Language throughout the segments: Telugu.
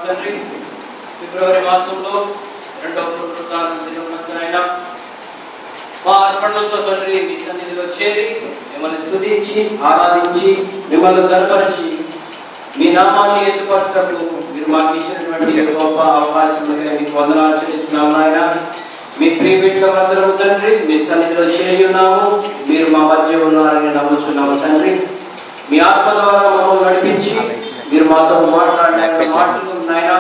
తండ్రి, ఫిబ్రవరి మాసంలో 2వ పునరుత్థానం మా అర్పణలతో తండ్రి మీ సన్నిధిలో చేరి మిమ్మల్ని స్తుతించి ఆరాధించి మిమ్మల్ని గర్వపరిచి మీ నామాన్ని ఎత్తుపట్టుటకు మీరు మాకు ఇచ్చినటువంటి గొప్ప అవకాశం మీకు వందనాలు చెల్లిస్తున్నాము నాయన. మీ ప్రియబిడ్డలందరూ తండ్రి మీ సన్నిధిలో చేరి ఉన్నాము, మీరు మా మధ్య ఉన్నారని నమ్ముచున్నాము తండ్రి. మీ ఆత్మ ద్వారా మమ్మల్ని నడిపించి మీరు మాతో మాట్లాడే మాటలు నాయన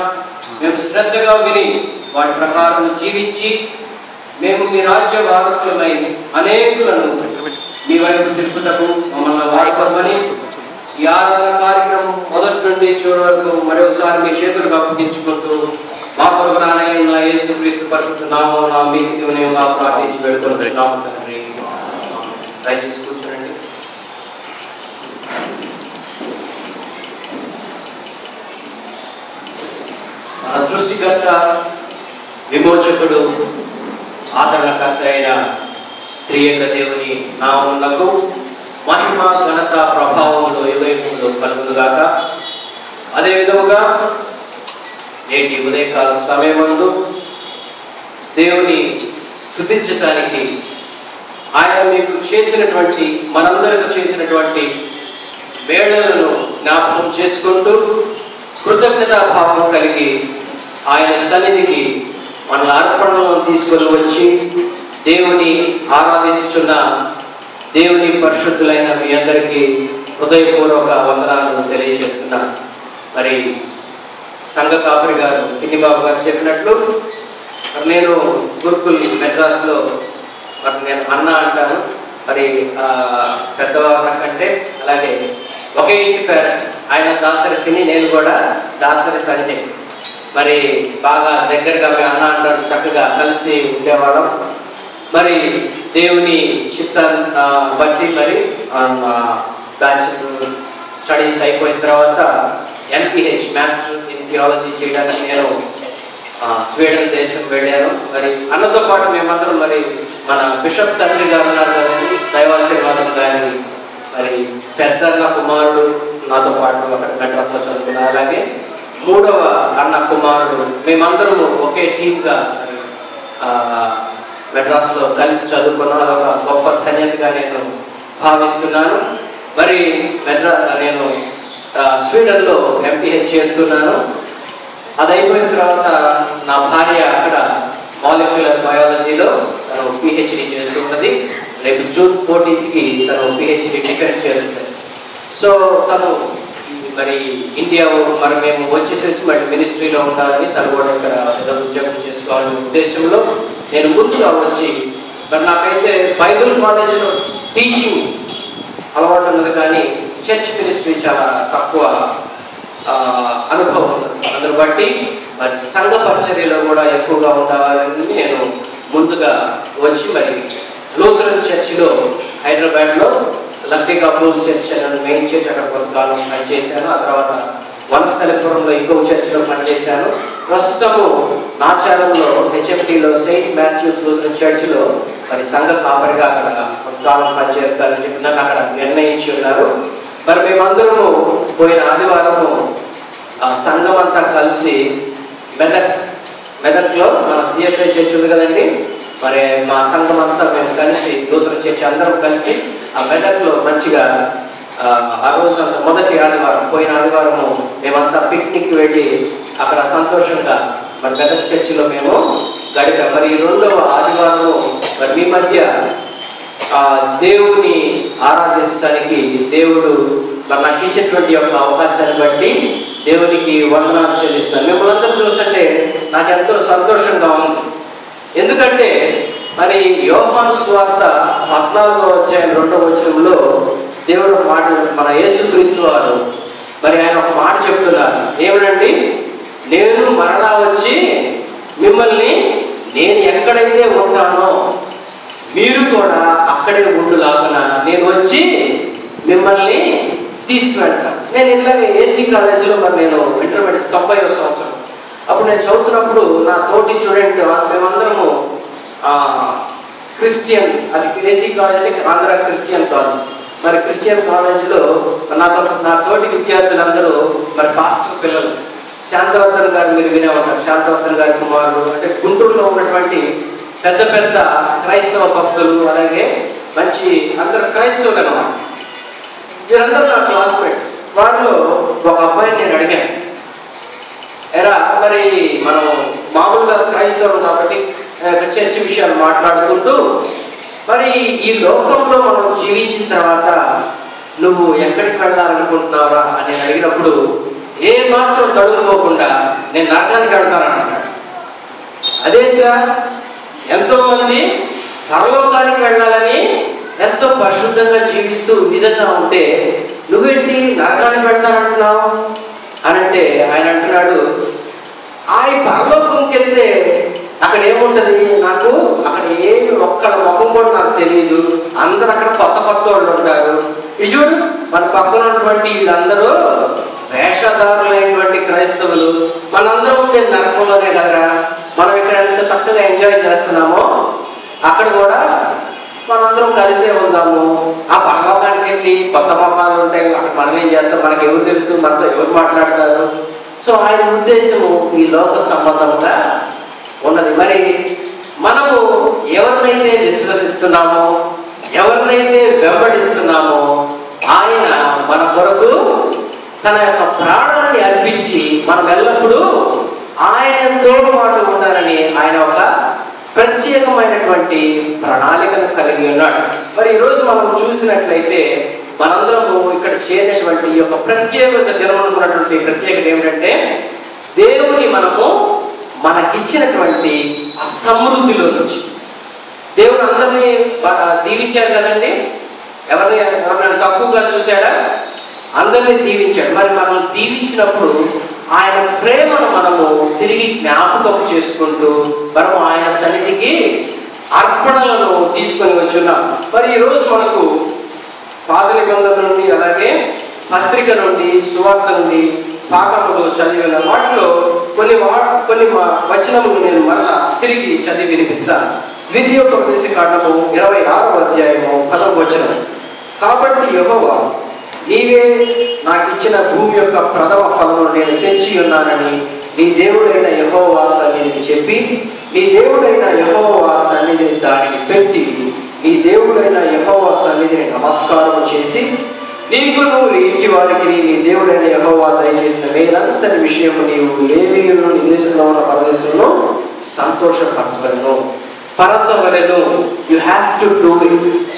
మేము శ్రద్ధగా విని వాటి ప్రకారం జీవించి మేము మీ రాజ్య వారసులమై అనేకులను మీ వైపు తిరుగుటకు మమ్మల్ని వాడుకోమని ఈ ఆరాధన కార్యక్రమం మొదటి నుండి చివరి వరకు మరోసారి మీ చేతులకు అప్పగించుకుంటూ మా కొరకు నాయన యేసుక్రీస్తు పరిశుద్ధ నామమున మీకు దేవునిగా ప్రార్థించి వేడుకుంటున్నాము తండ్రి. దయచేసి కూర్చోండి. మన సృష్టికర్త, విమోచకుడు, ఆదరణకర్త అయిన త్రియేక దేవుని నామమునకు మహిమ, ఘనత, ప్రభావములు యుగయుగములు కలుగునుగాక. అదే విధముగా నేటి ఉదయకాల సమయమందు దేవుని స్తుతించడానికి ఆయన మీకు చేసినటువంటి మనందరికీ చేసినటువంటి వేళలను జ్ఞాపకం చేసుకుంటూ కృతజ్ఞతా భావం కలిగి ఆయన సన్నిధికి మన అర్పణలను తీసుకొని వచ్చి దేవుని ఆరాధిస్తున్న దేవుని పరిశుద్ధులైన మీ అందరికీ హృదయపూర్వక వందనాలను తెలియజేస్తున్నా. మరి సంఘ కాపరి గారు పిన్నిబాబు గారు చెప్పినట్లు నేను గురుకుల్ మెడ్రాస్లో మరి నేను అన్న అంటాను. మరి పెద్దవాళ్ళ కంటే అలాగే ఒకే ఇంటి పేరెంట్, ఆయన దాసరి పిన్ని, నేను కూడా దాసరి సంజయ్. మరి బాగా దగ్గరగా మీ అన్న అంటారు, చక్కగా కలిసి ఉండేవాళ్ళం. మరి దేవుని చిత్తాన్ని బట్టి మరి బ్యాచులర్ స్టడీస్ అయిపోయిన తర్వాత MPH మాస్టర్ ఇన్ థియాలజీ చేయడానికి నేను స్వీడన్ దేశం వెళ్ళాను. మరి అన్నతో పాటు మేమందరం మరి మన బిషప్ తండ్రి గారు ఉన్నారు కదండి, దైవాశీర్వాదం గారి మరి పెద్ద కుమారుడు నాతో పాటు అక్కడ మెడ్రాస్లో చదువుకున్నారు. అలాగే 3వ అన్న కుమారుడు, మేమందరము ఒకే టీమ్గా మెడ్రాస్లో కలిసి చదువుకున్నాను. అదొక గొప్ప ధన్యతగా నేను భావిస్తున్నాను. మరి నేను స్వీడన్లో MPH చేస్తున్నాను. అది అయిపోయిన తర్వాత నా భార్య అక్కడ మాలిక్యులర్ బయాలజీలో తను PhD చేస్తున్నది. రేపు జూన్ 14కి తను PhD డిఫెన్స్ చేస్తుంది. సో తను మరి ఇండియా మరి మేము వచ్చేసేసి మరి మినిస్ట్రీలో ఉండాలని తను కూడా ఇక్కడ ఏదో ఉద్యోగం చేసుకోవాలనే ఉద్దేశంలో నేను ముందుగా వచ్చి మరి నాకైతే బైబిల్ కాలేజీలో టీచింగ్ అలవాటు ఉన్నది, కానీ చర్చ్ మినిస్ట్రీ చాలా తక్కువ అనుభవం ఉన్నది. అందును బట్టి మరి సంఘ పరిచర్యలో కూడా ఎక్కువగా ఉండాలని నేను ముందుగా వచ్చి మరి లూథరన్ చర్చిలో హైదరాబాద్లో లక్కీ కపూర్ చర్చ్ అని మెయిన్ చర్చ్ అక్కడ కొంతకాలం పనిచేశాను. ఆ తర్వాత వనస్థలిపురంలో ఇంకో చర్చిలో పనిచేశాను. ప్రస్తుతము నాచారంలో HFTలో సెయింట్ మాథ్యూస్ లూథరన్ చర్చిలో మరి సంఘ కాపరిగా అక్కడ కొంతకాలం పనిచేస్తానని చెప్పి నాకు అక్కడ నిర్ణయించి ఉన్నారు. మరి మేమందరము పోయిన ఆదివారము సంఘం అంతా కలిసి మెదక్లో మన CSI చర్చ్ ఉంది కదండి, మరి మా సంఘం అంతా మేము కలిసి లూథరన్ చర్చ్ అందరం కలిసి ఆ మెదక్లో మంచిగా ఆ రోజు మొదటి ఆదివారం పోయిన ఆదివారము మేమంతా పిక్నిక్ వెళ్ళి అక్కడ సంతోషంగా మరి మెదక్ చర్చిలో మేము గడిపాం. మరి 2వ ఆదివారము మరి మీ మధ్య దేవుని ఆరాధించడానికి దేవుడు మరి నాకు ఇచ్చినటువంటి యొక్క అవకాశాన్ని బట్టి దేవునికి వందనాలు చెల్లిస్తాను. మిమ్మల్ని అందరూ చూస్తుంటే నాకు ఎంతో సంతోషంగా ఉంది. ఎందుకంటే మరి యోహాను సువార్త 14వ అధ్యాయం 2వ వచనంలో దేవుడు మాట, మన యేసుక్రీస్తు వారు మరి ఆయన ఒక మాట చెప్తున్నారు. ఏమనండి, నేను మరలా వచ్చి మిమ్మల్ని నేను ఎక్కడైతే ఉంటానో మీరు కూడా అక్కడే ఉండులాగున నేను వచ్చి మిమ్మల్ని తీసుకువెళ్తాను. నేను ఇలాగే AC కాలేజీలో మరి నేను ఇంటర్మీడియట్ 90వ సంవత్సరం అప్పుడు నేను చదువుతున్నప్పుడు నా తోటి స్టూడెంట్ మేమందరము క్రిస్టియన్, అది AC college Andhra Christian college. మరి క్రిస్టియన్ కాలేజీలో నా తోటి విద్యార్థులందరూ మరి పాస్టర్ పిల్లలు. శాంతవర్ధన్ గారు మీరు వినే ఉంటారు. శాంతవర్ధన్ గారి కుమారుడు అంటే గుంటూరులో ఉన్నటువంటి పెద్ద పెద్ద క్రైస్తవ భక్తులు, అలాగే మంచి అందరు క్రైస్తవులు అన్నమాట. వీరందరూ నా క్లాస్మేట్స్. వారిలో ఒక అబ్బాయిని నేను అడిగాను, ఎరా మరి మనం మామూలుగా క్రైస్తవులు కాబట్టి చర్చ విషయాలు మాట్లాడుకుంటూ, మరి ఈ లోకంలో మనం జీవించిన తర్వాత నువ్వు ఎక్కడికి వెళ్ళాలనుకుంటున్నావురా అని అడిగినప్పుడు ఏ మాత్రం తడుముకోకుండా నేను నరకానికి వెళ్తానన్నాడు. అదేంటా, ఎంతో మంది పరలోకానికి వెళ్ళాలని ఎంతో పరిశుద్ధంగా జీవిస్తూ విధంగా ఉంటే నువ్వేంటి నరకానికి వెళ్తానంటున్నావు అని అంటే ఆయన అంటున్నాడు, పరలోకంకి వెళ్తే అక్కడ ఏముంటది, నాకు అక్కడ ఏమి ఒక్కళ్ళ ముఖం కూడా నాకు తెలియదు, అందరు అక్కడ కొత్త కొత్త వాళ్ళు ఉంటారు. ఇది చూడు, మన పక్కన ఉన్నటువంటి వీళ్ళందరూ వేషధారులైనటువంటి క్రైస్తవులు, మనందరం ఉండే నరకంలోనే కదరా, మనం ఇక్కడ ఎంత చక్కగా ఎంజాయ్ చేస్తున్నామో అక్కడ కూడా మనందరం కలిసే ఉందాము. ఆ పరలోకానికి వెళ్ళి కొత్త మొఖాలు ఉంటాయి, అక్కడ మనం ఏం చేస్తాం, మనకి ఎవరు తెలుసు, మనతో ఎవరు మాట్లాడతారు. సో ఆయన ఉద్దేశము ఈ లోక సంబంధంగా ఉన్నది. మరి మనము ఎవరినైతే విశ్వసిస్తున్నామో, ఎవరినైతే వెంబడిస్తున్నామో ఆయన మన కొరకు తన యొక్క ప్రాణాన్ని అర్పించి మనం ఎల్లప్పుడూ ఆయనతో పాటు ఉండాలని ఆయన ఒక ప్రత్యేకమైనటువంటి ప్రణాళికను కలిగి ఉన్నాడు. మరి ఈరోజు మనం చూసినట్లయితే మనందరము ఇక్కడ చేరినటువంటి ఈ యొక్క ప్రత్యేకత జరగనుకున్నటువంటి ప్రత్యేకత ఏమిటంటే, దేవుని మనము మనకిచ్చినటువంటి ఆ సమృద్ధిలో నుంచి దేవుడు అందరినీ దీవించాడు కదండి. ఎవరినైనా తక్కువగా చూశాడా? అందరినీ దీవించాడు. మరి మనం దీవించినప్పుడు ఆయన ప్రేమను మనము తిరిగి జ్ఞాపకం చేసుకుంటూ మనం ఆయన సన్నిధికి అర్పణలను తీసుకొని వచ్చున్నాం. మరి ఈరోజు మనకు పాత నిబంధన నుండి, అలాగే పత్రిక నుండి, సువార్త నుండి పాఠములు చదివిన వాటిలో కొన్ని వచనములు నేను మరలా తిరిగి చదివి వినిపిస్తాను. ద్వితీయోపదేశ కాండము 26వ అధ్యాయము 10వ వచనం. కాబట్టి యెహోవా, నీవే నాకు ఇచ్చిన భూమి యొక్క ప్రథమ ఫలము నేను తెచ్చి ఉన్నానని నీ దేవుడైన యెహోవా సన్నిధిని చెప్పి, నీ దేవుడైన యెహోవా సన్నిధిని దానిని పెట్టి, నీ దేవుడైన యెహోవా సన్నిధిని నమస్కారం చేసి, నీకు నువ్వు నీ ఇంటి వారికి నీ దేవుడైన యెహోవా దయచేసిన మేలంతటి విషయము నీవు లేవీయులను నీ దేశంలో ఉన్న పరదేశంలో సంతోషపరచవలెను. You have to do it.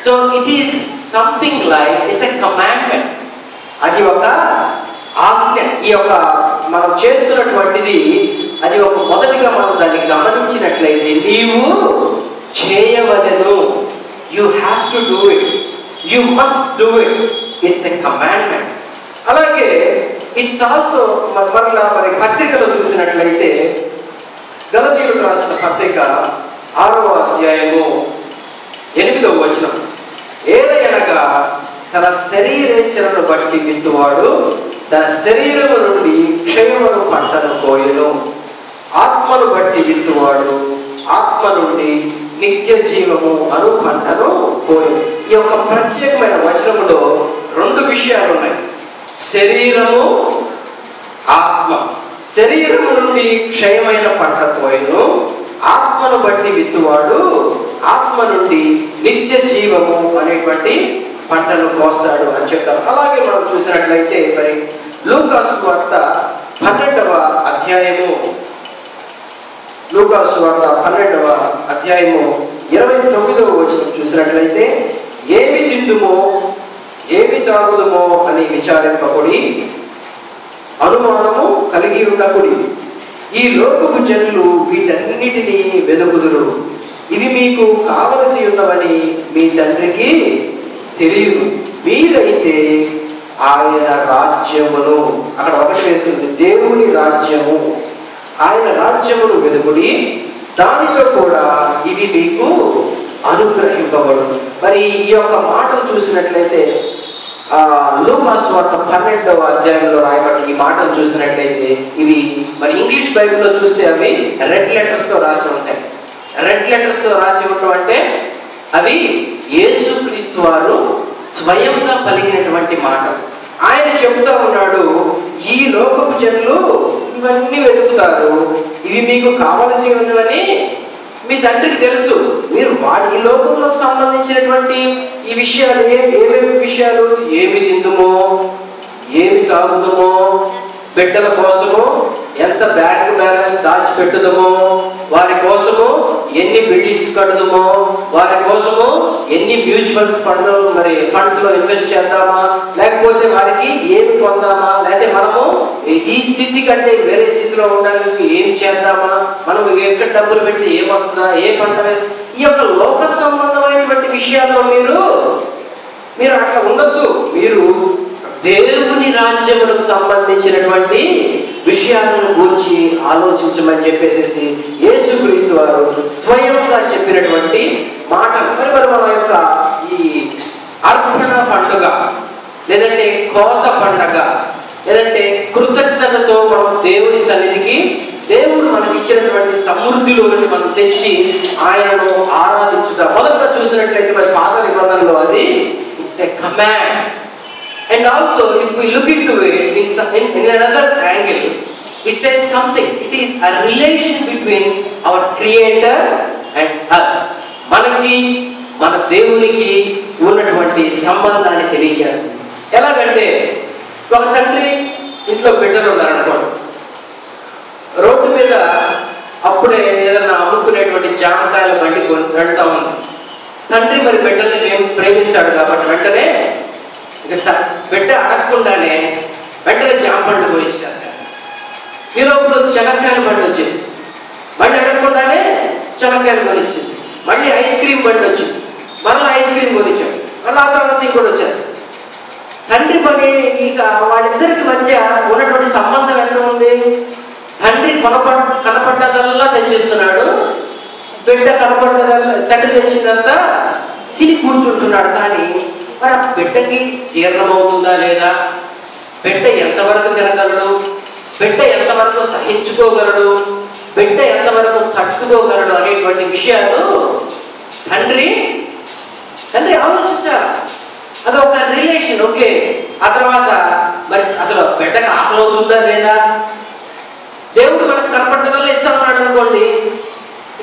So it is something like it's a commandment. అది ఒక ఆజ్ఞ. ఈ యొక్క మనం చేస్తున్నటువంటిది అది ఒక మొదటిగా మనం దాన్ని గమనించినట్లయితే నీవు చేయవలెను. You have to do it. You must do it. It's a commandment. అలాగే ఇట్స్ ఆల్సో మరలా మరి పత్రికలో చూసినట్లయితే గలతీయులకు రాసిన పత్రిక 6వ అధ్యాయము 8వ వచనం. ఏలయనగా తన శరీరేచ్ఛలను బట్టి విత్తువాడు తన శరీరము నుండి క్షయమును పంటను కోయను, ఆత్మను బట్టి విత్తువాడు ఆత్మ నుండి నిత్య జీవము అను పంటను కోయను. ఈ యొక్క ప్రత్యేకమైన వచనములో 2 విషయాలు ఉన్నాయి, శరీరము, ఆత్మ. శరీరము నుండి క్షయమైన పంట కోయను, ఆత్మను బట్టి విత్తువాడు ఆత్మ నుండి నిత్య జీవము అనేటువంటి పంటను కోస్తాడు అని చెప్తారు. అలాగే మనం చూసినట్లయితే మరి లూకాసు వార్త 12వ అధ్యాయము 29వ వచనం చూసినట్లయితే, ఏమి తిందుమో ఏమి తాగుదుమో అని విచారింపకుడి, అనుమానము కలిగి ఉండకుడి. ఈ లోకపు జనులు వీటన్నిటినీ వెదుకుదురు, ఇవి మీకు కావలసి ఉన్నవని మీ తండ్రికి తెలియదు. మీరైతే ఆయన రాజ్యమును, అక్కడ ఒకటి వేస్తుంది, దేవుని రాజ్యము, ఆయన రాజ్యమును వెదుకుడి, దానితో కూడా ఇవి మీకు అనుగ్రహింపబడు. మరి ఈ యొక్క మాటలు చూసినట్లయితే లూకాసు వార్త 12వ అధ్యాయంలో రాయబడి ఈ మాటలు చూసినట్లయితే ఇవి మరి ఇంగ్లీష్ బైబిల్లో చూస్తే అవి రెడ్ లెటర్స్ తో రాసి ఉంటాయి. రెడ్ లెటర్స్ తో రాసి ఉండటం అంటే అవి యేసుక్రీస్తు వారు స్వయంగా పలికినటువంటి మాటలు. ఆయన చెబుతూ ఉన్నాడు, ఈ లోకపు జనులు ఇవన్నీ వెతుకుతారు, ఇవి మీకు కావలసి ఉన్నవని మీ తండ్రికి తెలుసు. మీరు ఈ లోకంలో సంబంధించినటువంటి ఈ విషయాలు ఏమేమి విషయాలు, ఏమి తిందుమో, ఏమి తాగుదామో, బిడ్డల కోసము ఎంత బ్యాంక్ బ్యాలెన్స్ దాచిపెట్టుదామో, వారి కోసము ఎన్ని బిల్డింగ్స్ కట్టుదామో, వారి కోసము ఎన్ని మ్యూచువల్ ఫండ్స్ లో ఇన్వెస్ట్ చేద్దామా, లేకపోతే వారికి ఏమి పొందామా, లేకపోతే మనము ఈ స్థితి కంటే వేరే స్థితిలో ఉండడానికి ఏం చేద్దామా, మనం ఎక్కడ డబ్బులు పెట్టి ఏమొస్తుందా, ఏ పంట వేస్తా, ఈ యొక్క లోక సంబంధమైనటువంటి విషయాల్లో మీరు అట్లా ఉండొద్దు. మీరు దేవుని రాజ్యములకు సంబంధించినటువంటి విషయాలను గురించి ఆలోచించమని చెప్పేసి యేసుక్రీస్తు వారు స్వయంగా చెప్పినటువంటి మాటలు. మరి మన యొక్క ఈ అర్పణ పండుగ, లేదంటే కోత పండుగ, లేదంటే కృతజ్ఞతతో మనం దేవుని సన్నిధికి, దేవుడు మనకి ఇచ్చినటువంటి సమృద్ధిలోని మనం తెచ్చి ఆయనను ఆరాధించుతాం. మొదటగా చూసినట్లయితే మరి పాత నిబంధనలో అది it's a command. And also, if we look into it in another angle, it says something. It is a relation between our Creator and us. మనకి మన దేవునికి ఉన్నటువంటి సంబంధాన్ని తెలియజేస్తుంది. ఎలాగంటే ఒక తండ్రి ఇంట్లో బిడ్డలు ఉన్నారనుకోండి, రోడ్డు మీద అప్పుడే ఏదైనా అమ్ముకునేటువంటి జామకాయల బండి వెళ్తా ఉంది. తండ్రి మరి బిడ్డల్ని ప్రేమిస్తాడు కాబట్టి వెంటనే బిడ్డ అడగకుండానే వెంటనే జామ పండు కొనిచ్చేస్తాడు. ఈలోపు చెనక్కాయల బండి వచ్చేసి మళ్ళీ అడగకుండానే చెనక్కాయలు కొనిచ్చేసి, మళ్ళీ ఐస్ క్రీమ్ బండి వచ్చింది, మళ్ళీ ఐస్ క్రీమ్ కొనిచ్చాడు, మళ్ళీ ఆ తర్వాత ఇంకోటి వచ్చేస్తాడు. తండ్రి పని ఇక వాళ్ళిద్దరికి మధ్య ఉన్నటువంటి సంబంధం ఎట్లా ఉంది? తండ్రి కనపడ్డదల్లా తెచ్చిస్తున్నాడు, బిడ్డ కనపడ్డదల్లా తండ్రి తెచ్చినంతా తిని కూర్చుంటున్నాడు. కానీ మరి ఆ బిడ్డకి జీర్ణమవుతుందా లేదా, బిడ్డ ఎంతవరకు తినగలడు, బిడ్డ ఎంతవరకు సహించుకోగలడు, బిడ్డ ఎంతవరకు తట్టుకోగలడు అనేటువంటి విషయాలు తండ్రి ఆలోచించాలి. అది ఒక రిలేషన్. ఓకే, ఆ తర్వాత మరి అసలు బిడ్డకు ఆకలి అవుతుందా లేదా, దేవుడు మనకు కనపడ్డదల్లా ఇస్తా ఉన్నాడు అనుకోండి,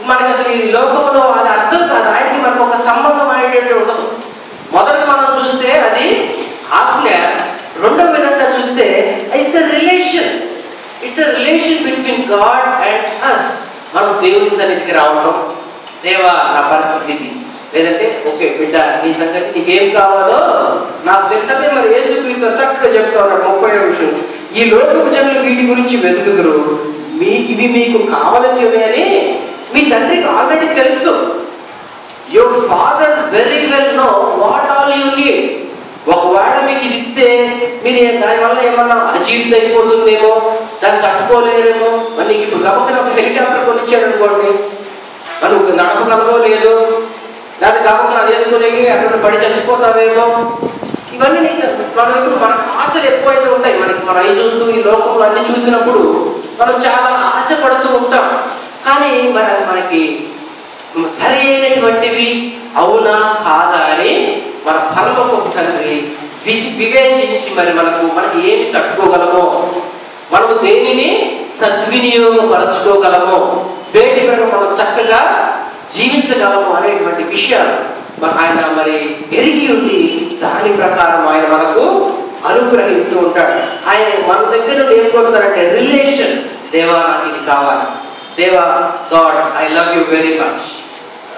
మనకి అసలు ఈ లోకంలో అది అర్థం కాదు. ఆయనకి మనకు ఒక సంబంధం అనేటువంటి ఉండదు. మొదట మనం చూస్తే అది ఆజ్ఞ, రెండో విధంగా చూస్తే it's a relation between God and us. మనం దేవుని సన్నిధికి రావడం, దేవా నా పరిస్థితి, లేదంటే ఓకే బిడ్డ నీ సంగతి, నీకేం కావాలో నాకు తెలుసే. మరి యేసుక్రీస్తు చక్కగా చెప్తా ఉన్నాడు 30వ విషయం, ఈ లోకపు జనులు వీటి గురించి వెతుకుదురు, ఇవి మీకు కావలసినవి అని మీ తండ్రికి ఆల్రెడీ తెలుసు. Your father very well know what all you need. ఒకవేళ మీకు ఇది ఇస్తే మీరు దానివల్ల ఏమన్నా అజీర్తి అయిపోతుందేమో, దాన్ని తట్టుకోలేరేమో, మరి నీకు ఇప్పుడు గబక్కన ఒక హెలికాప్టర్ కొనిచ్చాడు అనుకోండి, మనం నడపగలమో లేదు, లేదా గబక్కన అది వేసుకునేవి అక్కడ పడి చచ్చిపోతావేమో, ఇవన్నీ మనకు ఆశలు ఎక్కువైతే ఉంటాయి. మనం అవి చూస్తూ ఈ లోకంలో అన్ని చూసినప్పుడు మనం చాలా ఆశపడుతూ ఉంటాం. కానీ మనకి సరి అయినటువంటివి అవునా కాదా అని మన పరలోకపు తండ్రి వివేచించి మరి మనకి ఏమి తట్టుకోగలమో, మనము దేనిని సద్వినియోగపరచుకోగలమో, వేటి మీద మనం చక్కగా జీవించగలము అనేటువంటి విషయాలు ఆయన మరి ఎరిగి ఉండి దాని ప్రకారం ఆయన మనకు అనుగ్రహిస్తూ ఉంటాడు. ఆయన మన దగ్గర ఏం కోరుతారంటే రిలేషన్. దేవా నాకు ఇది కావాలి, దేవా God I love you very much,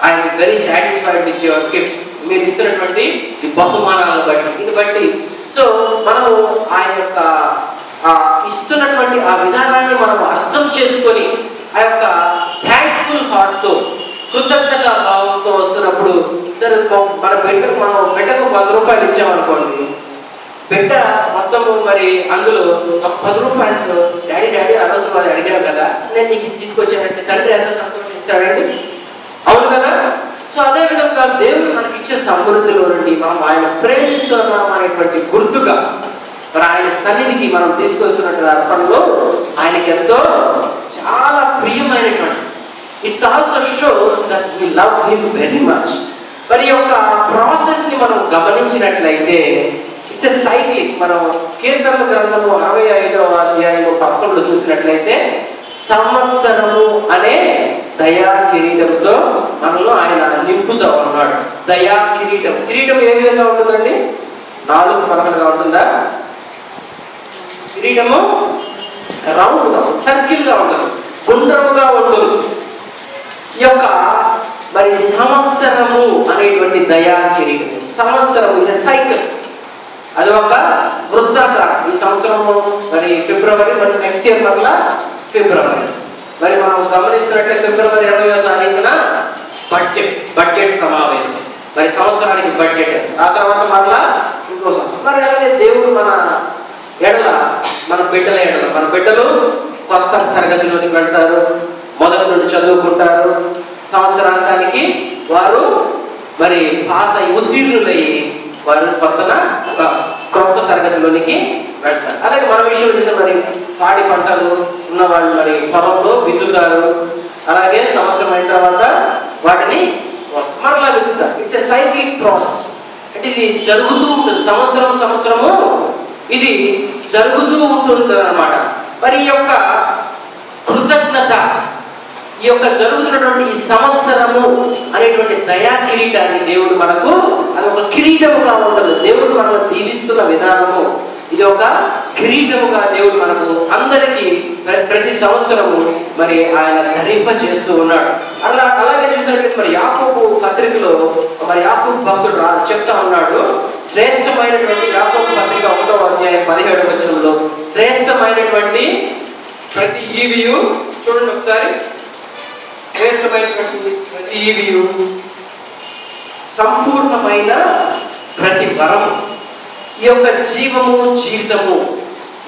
I'm very satisfied with your gifts. మీరు ఇస్తున్నటువంటి ఈ బహుమానాలను బట్టి, ఇది బట్టి సో మనము ఆయన యొక్క ఇస్తున్నటువంటి ఆ విధానాన్ని మనం అర్థం చేసుకొని ఆ యొక్క థ్యాంక్ఫుల్ హార్ట్తో, కృతజ్ఞత భావంతో వస్తున్నప్పుడు, సరే మన బిడ్డకు 10 రూపాయలు ఇచ్చామనుకోండి, బిడ్డ మొత్తము మరి అందులో ఒక 10 రూపాయలతో డాడీ ఆ రోజు వాళ్ళు అడిగారు కదా, నేను నీకు తీసుకొచ్చానంటే తండ్రి ఎంత సంతోషిస్తాడండి, అవును కదా. సో అదే విధంగా దేవుడు మనకి ఇచ్చే సమృద్ధిలో నుండి మనం ఆయన ప్రేమిస్తున్నాం అనేటువంటి గుర్తుగా మరి ఆయన సన్నిధికి మనం తీసుకొస్తున్నటువంటి అర్పణలో ఆయనకి ఎంతో చాలా ప్రియమైనటువంటి, it's also shows that we love him very much. మరి యొక్క ప్రాసెస్ ని మనం గమనించినట్లయితే ఇట్స్ ఎ సైక్లిక్. మనం కీర్తనల గ్రంథము 65వ అధ్యాయము 11 చూసినట్లయితే సంవత్సరము అనే దయా కిరీటంతో మనలో ఆయన నింపుతూ ఉన్నాడు. దయా కిరీటం. కిరీటం ఏ విధంగా ఉంటుందండి? 4 పలకలుగా ఉంటుందా? కిరీటము రౌండ్ గా, సర్కిల్ గా ఉండదు, గుండ్రముగా ఉండదు. ఈ యొక్క మరి సంవత్సరము అనేటువంటి దయా కిరీటం. సంవత్సరము ఇది సైకిల్, అది ఒక వృత్తాకారం. ఈ సంవత్సరము మరి ఫిబ్రవరి, మరి నెక్స్ట్ ఇయర్ మరలా ఫిబ్రవరి. మరి మనం గమనిస్తున్నట్టే ఫిబ్రవరి 20వ తారీఖున బడ్జెట్ సమావేశం. మరి సంవత్సరానికి బడ్జెట్, ఆ తర్వాత మరలా ఇంకో సంవత్సరం. మరి అలాగే దేవుడు మన ఎడల, మన బిడ్డలు కొత్త తరగతిలోకి వెళ్తారు, మొదటి నుండి చదువుకుంటారు. సంవత్సరాంతానికి వారు మరి పాస్ అయి ఉత్తీర్ణులయ్యి వారు క్రొత్త తరగతిలోనికి వెళ్తారు. అలాగే మన విషయంలో మరి పాడి పంటలు ఉన్నవాళ్ళు మరి పొలంలో విత్తుతారు. అలాగే సంవత్సరం అయిన తర్వాత వాటిని మరలా విత్తుతారు. It's a cyclic process. అంటే ఇది జరుగుతూ ఉంటుంది, సంవత్సరము ఇది జరుగుతూ ఉంటుంది అన్నమాట. మరి ఈ యొక్క కృతజ్ఞత, ఈ యొక్క జరుగుతున్నటువంటి ఈ సంవత్సరము అనేటువంటి దయా కిరీటాన్ని దేవుడు మనకు, అది ఒక కిరీటముగా ఉండదు. దేవుడు మనకు దీవిస్తున్న విధానము ఇది ఒక కిరీటముగా దేవుడు మనకు అందరికీ ప్రతి సంవత్సరము మరి ఆయన ధరింప చేస్తూ ఉన్నాడు. అలాగే చూసినట్లయితే మరి యాకోబు పత్రికలో మరి యాకోబు భక్తుడు చెప్తా ఉన్నాడు, శ్రేష్టమైనటువంటి యాకోబు పత్రిక 1వ అధ్యాయం 17వ వచనంలో శ్రేష్టమైనటువంటి ప్రతి ఈవియు, చూడండి ఒకసారి, శ్రేష్టమైనటువంటి ప్రతి ఈవియు, సంపూర్ణమైన ప్రతి వరము, ఈ యొక్క జీవితము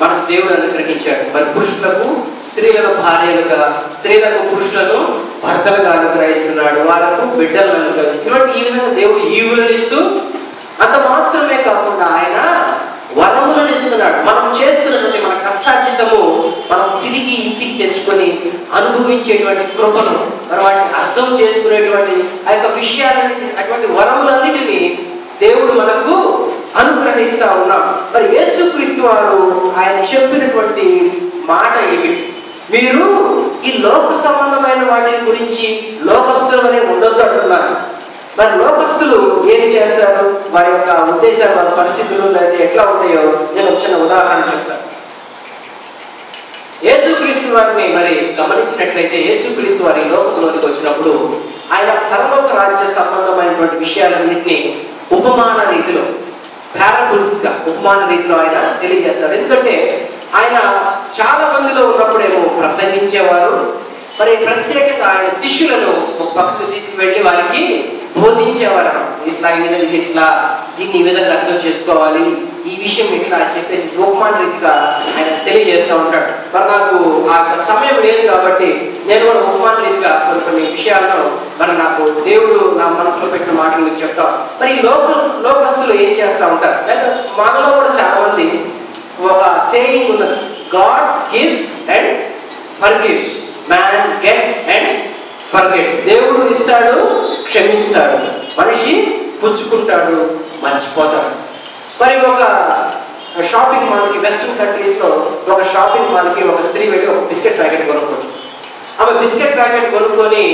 మనకు దేవుడు అనుగ్రహించాడు. మరి పురుషులకు స్త్రీలను భార్యలుగా, స్త్రీలకు పురుషులను భర్తలుగా అనుగ్రహిస్తున్నాడు, వాళ్ళకు బిడ్డలను అనుగ్రహిస్తున్నాడు. ఈ విధంగా దేవుడు ఈవులను ఇస్తూ, అంత మాత్రమే కాకుండా ఆయన వరములను ఇస్తున్నాడు. మనం చేస్తున్నటువంటి మన కష్టార్జితము మనం తిరిగి ఇంటికి తెచ్చుకొని అనుభవించేటువంటి కృపను, మరి వాటిని అర్థం చేసుకునేటువంటి ఆ యొక్క విషయాలన్నింటినీ, అటువంటి వరములన్నిటినీ దేవుడు మనకు అనుగ్రహిస్తా ఉన్నాం. మరి యేసుక్రీస్తు వారు ఆయన చెప్పినటువంటి మాట ఏమిటి? మీరు ఈ లోక సంబంధమైన వాటి గురించి లోకస్తులనే ఉండొద్దు అంటున్నారు. మరి లోకస్తులు ఏం చేస్తారు? వారి యొక్క ఉద్దేశాలు, వారి పరిస్థితులు లేదా ఎట్లా ఉంటాయో నేను ఒక చిన్న ఉదాహరణ చెప్తాను. యేసుక్రీస్తు వారిని మరి గమనించినట్లయితే, యేసుక్రీస్తు వారి లోకంలోనికి వచ్చినప్పుడు ఆయన పరలోక రాజ్య సంబంధమైనటువంటి విషయాలన్నింటినీ ఉపమాన రీతిలో, పారాబుల్స్ గా, ఉపమాన రీతిలో ఆయన తెలియజేస్తారు. ఎందుకంటే ఆయన చాలా మందిలో ఉన్నప్పుడేమో ప్రసంగించేవారు. మరి ప్రత్యేకంగా ఆయన శిష్యులను ఒక పక్కకు తీసుకువెళ్ళి వారికి బోధించేవారు. ఇట్లా దీన్ని ఈ విధంగా అర్థం చేసుకోవాలి, ఈ విషయం ఇట్లా అని చెప్పేసి ఉపమాన రీతిగా ఆయన తెలియజేస్తూ ఉంటాడు. మరి నాకు ఆ సమయం లేదు కాబట్టి నేను కూడా ఉపమాన రీతిగా కొన్ని విషయాలను మరి నాకు దేవుడు నా మనసులో పెట్టిన మాటలు మీకు చెప్తాను. మరి ఈ లోకస్తులు ఏం చేస్తూ ఉంటారు? లేదా మనలో కూడా చాలా మంది ఒక సేయింగ్ ఉన్నది, God gives and forgives, man gets and forgets. దేవుడు ఇస్తాడు, క్షమిస్తాడు, మనిషి పుచ్చుకుంటాడు, మర్చిపోతాడు. మరి ఒక షాపింగ్ మాల్కి, వెస్ట్రన్ కంట్రీస్ లో ఒక షాపింగ్ మాల్కి ఒక స్త్రీ వెళ్ళి ఒక బిస్కెట్ ప్యాకెట్ కొనుక్కోవచ్చు. ఆమె బిస్కెట్ ప్యాకెట్ కొనుక్కొని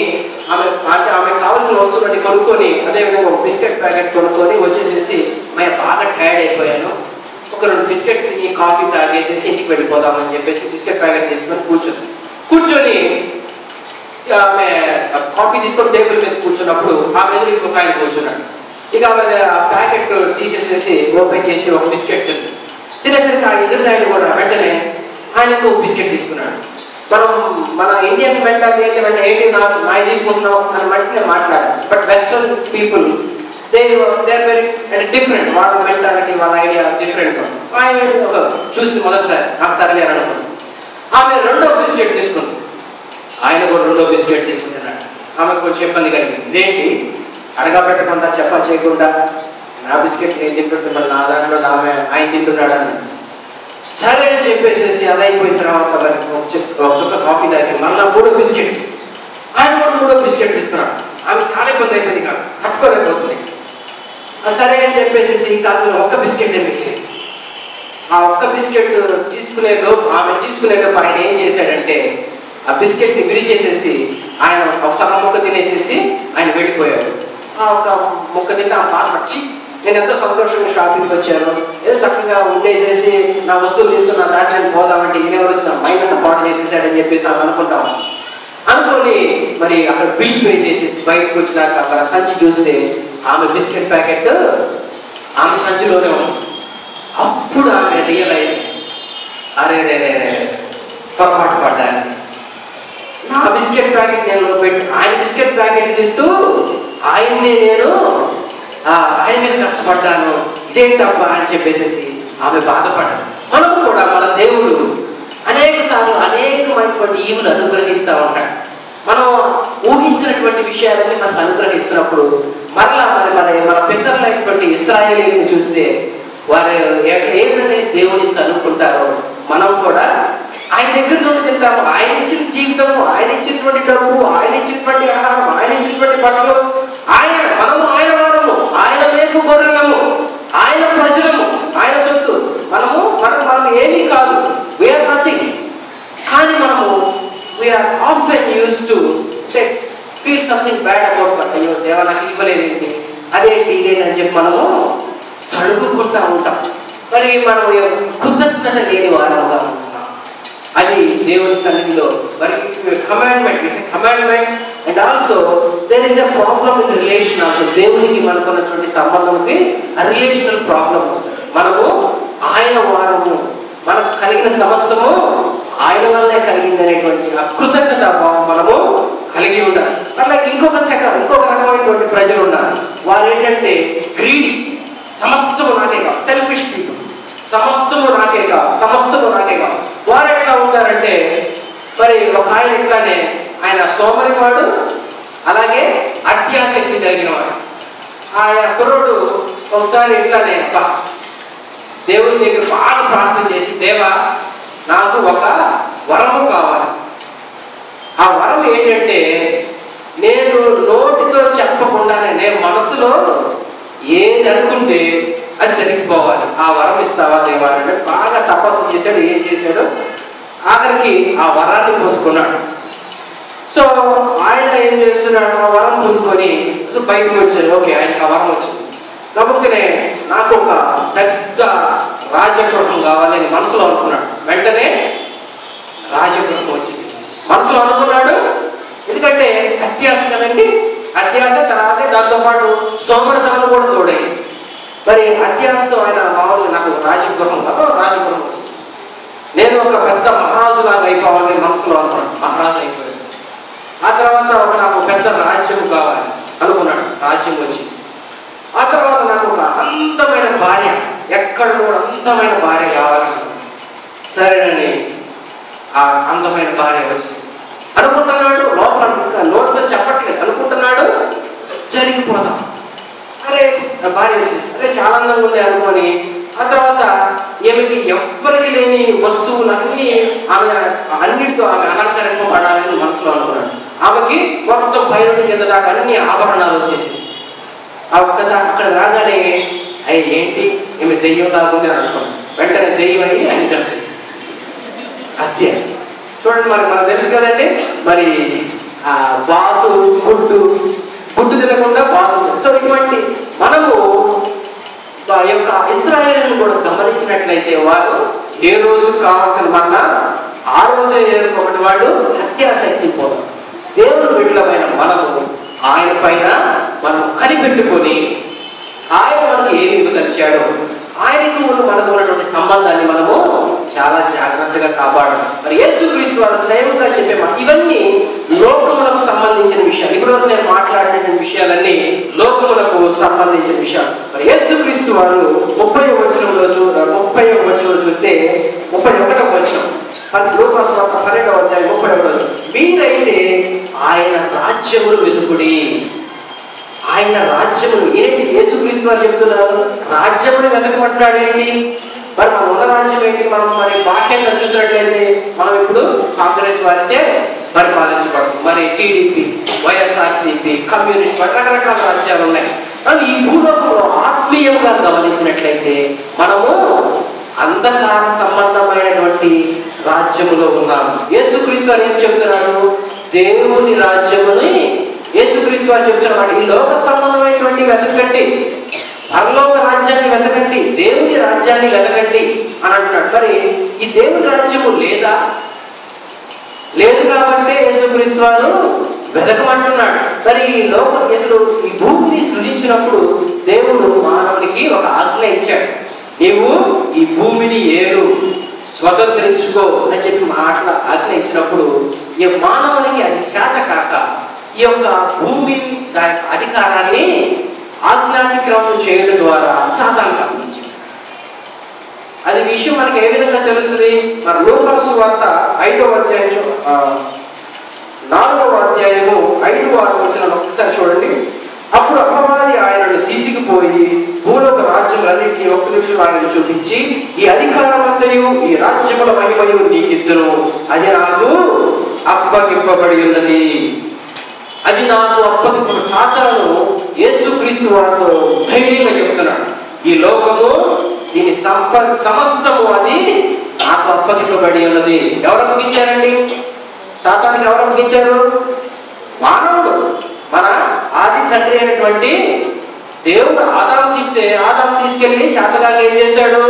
ఆమె కావాల్సిన వస్తువులని కొనుక్కొని, అదేవిధంగా ఒక బిస్కెట్ ప్యాకెట్ కొనుక్కొని వచ్చేసేసి బాగా టైర్డ్ అయిపోయాను, ఒక 2 బిస్కెట్స్ తిని కాఫీ తాగేసేసి ఇంటికి వెళ్ళిపోదామని చెప్పేసి బిస్కెట్ ప్యాకెట్ తీసుకొని కూర్చొని ఆమె కాఫీ తీసుకొని టేబుల్ మీద కూర్చున్నప్పుడు ఆమె ఎదురు ఇంకొక ఆయన కూర్చున్నాడు. ఇక ఆమె ఆ ప్యాకెట్ తీసేసేసి ఓపెన్ చేసి ఒక బిస్కెట్ తినేసరికి ఆ ఎదురు ఆయన కూడా వెంటనే ఆయనకు బిస్కెట్ తీసుకున్నాడు. మన ఇండియన్ మెంటాలిటీ ఏంటి, నాయి తీసుకుంటున్నాం అని వెంటనే మాట్లాడాలి. But western people they are very different. వాళ్ళ మెంటాలిటీ, వాళ్ళ ఐడియా డిఫరెంట్. ఆయన చూసి మొదటిసారి సరే అని అనుకున్నాను. ఆమె 2వ బిస్కెట్ తీసుకుంది, ఆయన కూడా 2వ బిస్కెట్ తీసుకుంటున్నాడు. ఆమెకు కొంచెం ఇబ్బంది కలిగింది. ఇదేంటి అడగా పెట్టకుండా చెప్పా చేయకుండా నా బిస్కెట్ నేను తింటుంటున్నాను, నా దాంట్లో ఆయన తింటున్నాడని. సరే అని చెప్పేసేసి అదైపోయిన తర్వాత ఒక చుక్క కాఫీ తాగి మళ్ళీ 3వ బిస్కెట్, ఆయన కూడా 3వ బిస్కెట్ ఇస్తున్నాడు. ఆమె చాలా ఇబ్బంది అయిపోయింది, కాదు తట్టుకోలేకపోతుంది. సరే అని చెప్పేసి కాదు 1 బిస్కెట్ మిగిలింది. ఆ ఒక్క బిస్కెట్ ఆమె తీసుకునేలోపు ఆయన ఏం చేశాడంటే ఆ బిస్కెట్ ని విరిచేసేసి ఆయన ఒక సగం ముక్క తినేసేసి ఆయన వెళ్ళిపోయాడు. ఆ ఒక ముక్క తింటే ఆ బాధ వచ్చి నేను ఎంతో సంతోషంగా షాపింగ్కి వచ్చాను, ఏదో చక్కగా ఉండేసేసి నా వస్తువులు తీసుకుని నా దాంట్లో నేను పోదామంటే ఈయన వచ్చి నా మైండ్ అంతా పాటు చేసేసాడని చెప్పేసి ఆమె అనుకొని మరి అక్కడ బిల్ పే చేసేసి బయటకు వచ్చినాక మన సంచి చూస్తే ఆమె బిస్కెట్ ప్యాకెట్ ఆమె సంచిలోనే ఉంది. అప్పుడు ఆమె రియలైజ్, అరే పొరపాటు పడ్డాను, నా బిస్కెట్ ప్యాకెట్ నేను పెట్టి ఆయన బిస్కెట్ ప్యాకెట్ తింటూ ఆయన్ని నేను ఆయన మీద కష్టపడ్డాను, ఇదేంటబ్బా అని చెప్పేసి ఆమె బాధపడ్డాను. మనం కూడా మన దేవుడు అనేక సార్లు అనేకమైనటువంటి ఈవులు అనుగ్రహిస్తూ ఉంటాడు. మనం ఊహించినటువంటి విషయాలని మనకు అనుగ్రహిస్తున్నప్పుడు మరలా మన పితరులైనటువంటి ఇశ్రాయేలీయులను చూస్తే వారు ఏదైతే దేవుని అనుకుంటారో మనం కూడా ఆయన దగ్గర నుండి తింటాము. ఆయన ఇచ్చిన జీవితము, ఆయన ఇచ్చినటువంటి డబ్బు, ఆయన ఇచ్చినటువంటి ఆహారం, ఆయన ఇచ్చినటువంటి బట్టలు, మనము ఆయన వారము, ఆయన మేకు గొర్రెలము, ఆయన ప్రజలము, ఆయన సొత్తు. మనం ఏమీ కాదు, వీఆర్ నథింగ్. కానీ మనము we are often use to feel something bad about అయ్యో దేవా నాకు ఇవ్వలేదేంటి, అదేంటి ఇదేంటని చెప్పి మనము సడుగుకుంటా ఉంటాం. మరి మనం కృతజ్ఞత లేని వారంగా ఉంటున్నాం. అది దేవుని సన్నిధిలో మరి commandment and also there is a problem in relation. Also దేవునికి మనకు ఉన్నటువంటి సంబంధంకి రిలేషనల్ ప్రాబ్లం వస్తుంది. మనము ఆయన వారము, మనకు కలిగిన సమస్తము ఆయన వల్లే కలిగింది అనేటువంటి కృతజ్ఞత భావం మనము కలిగి ఉండాలి. అలాగే ఇంకొక రకమైనటువంటి ప్రజలు ఉన్నారు. వారు ఏంటంటే గ్రీడీ, సమస్తము నాకే కాదు, సెల్ఫిష్ పీపుల్, సమస్తము నాకే కాదు. వారు ఎట్లా ఉంటారంటే మరి ఒక ఆయన ఇట్లానే ఆయన సోమరివాడు, అలాగే అత్యాసక్తి కలిగిన వాడు. ఆయన కుర్రోడు ఒకసారి ఇట్లానే దేవుని దగ్గర బాగా ప్రార్థన చేసి, దేవా నాకు ఒక వరము కావాలి. ఆ వరం ఏంటంటే నేను నోటితో చెప్పకుండానే నేను మనసులో ఏది అనుకుంటే అది జరిగిపోవాలి, ఆ వరం ఇస్తావా దేవా అంటే బాగా తపస్సు చేశాడు. ఏం చేశాడు, ఆఖరికి ఆ వరాన్ని పొందుకున్నాడు. సో ఆయన ఏం చేస్తున్నాడు, ఆ వరం పొందుకొని బయటకు వచ్చాడు. ఓకే, ఆయనకు ఆ వరం వచ్చింది. కాబట్టి నాకు ఒక పెద్ద రాజగృహం కావాలని మనసులో అనుకున్నాడు. వెంటనే రాజగృహం వచ్చేసి మనసులో అనుకున్నాడు. ఎందుకంటే అత్యాశ కదండి, అత్యాశ తర్వాత దాంతోపాటు సోమరితనం కూడా తోడైంది. మరి అత్యాశతో ఆయన మామూలుగా నాకు రాజగృహం వచ్చేసి నేను ఒక పెద్ద మహారాజులాగా అయిపోవాలని మనసులో అనుకున్నాడు. మహారాజు అయిపోయాడు. ఆ తర్వాత నాకు పెద్ద రాజ్యం కావాలి అనుకున్నాడు. రాజ్యం వచ్చేసి ఆ తర్వాత నాకు ఒక అందమైన భార్య, ఎక్కడ కూడా అందమైన భార్య కావాలనుకున్నాడు. సరేనని ఆ అందమైన భార్య వచ్చి అనుకుంటున్నాడు. లోపల నోటితో చెప్పట్లేదు, అనుకుంటున్నాడు జరిగిపోతాం. అరే భార్య వచ్చేసి అరే చాలా అందంగా ఉంది అనుకొని ఆ తర్వాత ఈమెకి ఎవ్వరికి లేని వస్తువులన్నీ ఆమె అన్నిటితో ఆమె అలంకరింపబడాలని మనసులో అనుకున్నాడు. ఆమెకి మొత్తం పైన కింద దాకా అన్ని ఆభరణాలు వచ్చేసేసి ఆ ఒక్కసారి అక్కడ రాగానే అవి ఏంటి ఈమె దెయ్యం లాగుంది అని అనుకున్నాడు. వెంటనే దెయ్యం అయ్యి ఆయన చంపేసి అత్యాశ. చూడండి, మనకు తెలుసు కదండి, మరి ఆ బాతు గుడ్డు తినకుండా బాతు. సో ఇటువంటి మనము యొక్క ఇశ్రాయేలును కూడా గమనించినట్లయితే వారు ఏ రోజు కావాల్సిన మన్నా ఆ రోజే ఏరుకోబడి వాడు అత్యాశక్తి పోతారు. దేవుడు విడుదలమైన మనము ఆయన పైన మనం కనిపెట్టుకొని ఆయన మనకు ఏమి ఇవ్వదలిచాడో ఆయనకు మనకు ఉన్నటువంటి సంబంధాన్ని మనము చాలా జాగ్రత్తగా కాపాడాలి. మరి యేసుక్రీస్తు వారు స్వయంగా చెప్పే ఇవన్నీ లోకములకు సంబంధించిన విషయాలు. ఇప్పుడు నేను మాట్లాడిన విషయాలన్నీ లోకములకు సంబంధించిన విషయాలు. మరి యేసుక్రీస్తు వారు 30వ వచనంలో చూస్తే 31వ వచనం, లూకా సువార్త 12వ అధ్యాయం 31, మీరైతే ఆయన రాజ్యమును వెతుకుడి. ఆయన రాజ్యమును ఏంటి యేసుక్రీస్తు వారు చెప్తున్నారు, రాజ్యమును వెతకమంటాడు ఏంటి? మరి మనం ఉన్న రాజ్యం ఏంటి? మనం మరి బాహ్యంగా చూసినట్లయితే మనం ఇప్పుడు కాంగ్రెస్ వారిచే పరిపాలించబడతాం. మరి టీడీపీ, వైఎస్ఆర్సీపీ, కమ్యూనిస్ట్ రకరకాల రాజ్యాలు ఉన్నాయి. కానీ ఈ భూలోకంలో ఆత్మీయంగా గమనించినట్లయితే మనము అంధకార సంబంధమైనటువంటి రాజ్యములో ఉన్నాము. యేసుక్రీస్తు వారు ఏం చెప్తున్నాడు? దేవుని రాజ్యముని యేసుక్రీస్తు వారు చెప్తున్నాడు. ఈ లోక సంబంధమైనటువంటి వెతకండి, పరలోక రాజ్యాన్ని వెతకండి, దేవుని రాజ్యాన్ని వెతకండి అని అంటున్నాడు. మరి ఈ దేవుని రాజ్యము లేదా? లేదు కాబట్టి యేసుక్రీస్తు వారు వెతకమంటున్నాడు. మరి ఈ లోకం అసలు ఈ భూమిని సృజించినప్పుడు దేవుడు మానవునికి ఒక ఆజ్ఞ ఇచ్చాడు. నీవు ఈ భూమిని ఏడు, స్వతంత్రించుకో అని చెప్పి మాటల ఆజ్ఞ ఇచ్చినప్పుడు ఈ మానవునికి అది చేత కాక ఈ యొక్క భూమి దాని యొక్క అధికారాన్ని ఆజ్ఞాతిక్రమం చేయడం ద్వారా సాతానుకు అప్పగించాడు. అది విషయం మనకి ఏ విధంగా తెలుస్తుంది? మరి లూకా సువార్త 5వ అధ్యాయం 4వ అధ్యాయము 5-6 వచనాలు ఒకసారి చూడండి. అప్పుడు అపవాది ఆయనను తీసుకుపోయి భూలోక రాజ్యములన్నింటినీ ఒక్క నిమిషం ఆయనను చూపించి, ఈ అధికారమంతయు ఈ రాజ్యముల మహిమయు నీకిద్దును, అది నాకు అప్పగింపబడి ఉన్నది. అది నాకు అప్పగింపబడి. సాతాను యేసుక్రీస్తు వారితో ధైర్యంగా చెప్తున్నాడు, ఈ లోకము దీని సమస్తము అది నాకు అప్పగింపబడి ఉన్నది. ఎవరు అప్పగించారండి? సాతానికి ఎవరు అప్పగించారు? మానవుడు. మన ఆది తండ్రి అయినటువంటి దేవుడు ఆదాము తీసుకెళ్ళి చేతగాగా ఏం చేశాడు?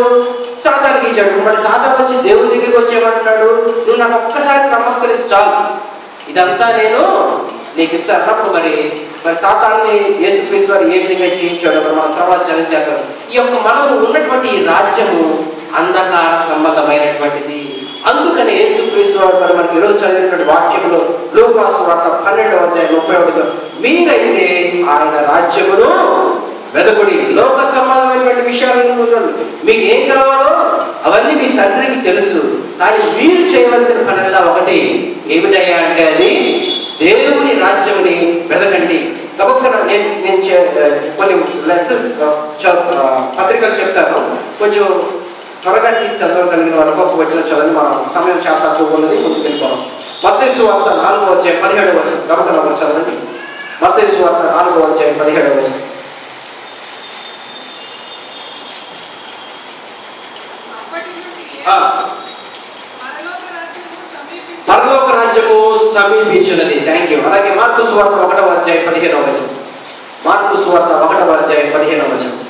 సాతానికి ఇచ్చాడు. మరి సాతాను వచ్చి దేవుడి దగ్గరికి వచ్చేమంటున్నాడు, నువ్వు నాకు ఒక్కసారి నమస్కరించి చాలు, ఇదంతా నేను నీకు ఇస్తాను అన్నప్పుడు మరి సాతాన్ని యేసుక్రీస్తు వారు ఏ విధంగా చేయించాడు మనం తర్వాత చదివేస్తాం. ఈ యొక్క మనము ఉన్నటువంటి ఈ రాజ్యము అంధకార సంబంధమైనటువంటిది. అందుకని యేసుక్రీస్తు వారు మరి మనకి ఈరోజు చదివినటువంటి వాక్యంలో లూకా సువార్త 12వ అధ్యాయం 31 మీరైతే ఆయన రాజ్యమును వెదకుడి, లోక సంబంధమైనటువంటి విషయాలను మీకు ఏం కావాలో అవన్నీ మీ తండ్రికి తెలుసు, కానీ మీరు చేయవలసిన పనిలా ఒకటి ఏమిటయ్యా అంటే అది దేవుని రాజ్యముని వెదకండి. కాబట్టి నేను కొన్ని లెసన్స్ పత్రికలు చెప్తాను, కొంచెం త్వరగా తీసి చదవగలిగిన వాళ్ళకి ఒక వచ్చిన చదవని మా సమయం చాలా తక్కువ ఉన్నది, ముందుకు వెళ్ళిపోవడం. మత్తయి సువార్త 4వ అధ్యాయం 17వ వచనం గమనిక చదవండి. మత్తయి సువార్త 4వ అధ్యాయం 17వ వచనం. పరలోక రాజ్యము సమీపించినది. Thank you. అలాగే మార్కు సువార్త 1వ అధ్యాయం 15వ వచనం. మార్కు సువార్త 1వ అధ్యాయం 15వ వచనం.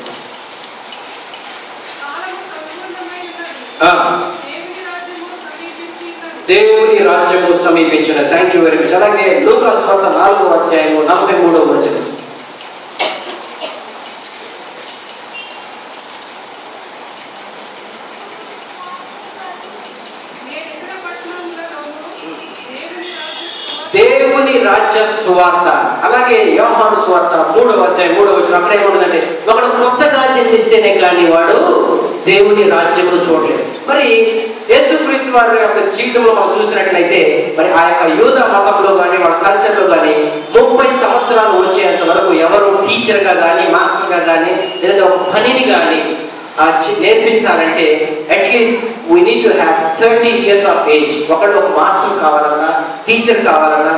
దేవుని రాజ్యము సమీపించినది. Thank you very much. అలాగే లూకా సువార్త 4వ అధ్యాయము 43వ వచనం. దేవుని రాజ్య సువార్త. అలాగే యోహాను సువార్త 3వ అధ్యాయం 3వ వచనం. అక్కడ ఏముంటుందంటే, ఒకడు కొత్తగా జన్మిస్తేనే కానీ వాడు దేవుని రాజ్యమును చూడలేదు. మరి యేసుక్రీస్తు వారి యొక్క జీవితంలో మనం చూసినట్లయితే మరి ఆ యొక్క యూద మతంలో కానీ వాళ్ళ కల్చర్లో కానీ 30 సంవత్సరాలు వచ్చేంత వరకు ఎవరు టీచర్గా కానీ మాస్టర్గా కానీ లేదా ఒక పనిని కానీ నేర్పించాలంటే at least we need to have 30 years of age. ఒకళ్ళు ఒక మాస్టర్ కావాలన్నా, టీచర్ కావాలన్నా,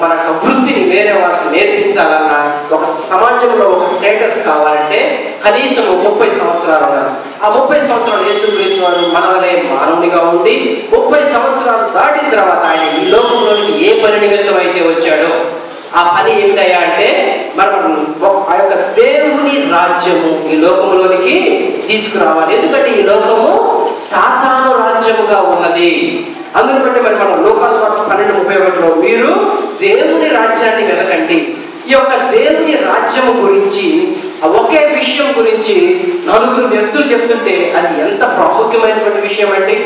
మన వృత్తిని వేరే వాళ్ళకి నేర్పించాలన్నా, ఒక సమాజంలో ఒక స్టేటస్ కావాలంటే కనీసం 30 సంవత్సరాలు ఉన్నారు. ఆ 30 సంవత్సరాలు యేసుక్రీస్తు వారు మన వలె మానవునిగా ఉండి 30 సంవత్సరాలు దాటిన తర్వాత ఆయన ఈ లోకంలోనికి ఏ పని నిమిత్తం అయితే వచ్చాడో ఆ పని ఏమిటయ్యా అంటే మనం ఆ యొక్క దేవుని రాజ్యము ఈ లోకంలోనికి తీసుకురావాలి. ఎందుకంటే ఈ లోకము సాతాను రాజ్యముగా ఉన్నది. అందుని బట్టి మరి మనం లూకా సువార్త 12:31లో మీరు దేవుని రాజ్యాన్ని వెతకండి. ఈ యొక్క దేవుని రాజ్యము గురించి ఒకే విషయం గురించి 4 వ్యక్తులు చెప్తుంటే అది ఎంత ప్రాముఖ్యమైనటువంటి విషయం అండి.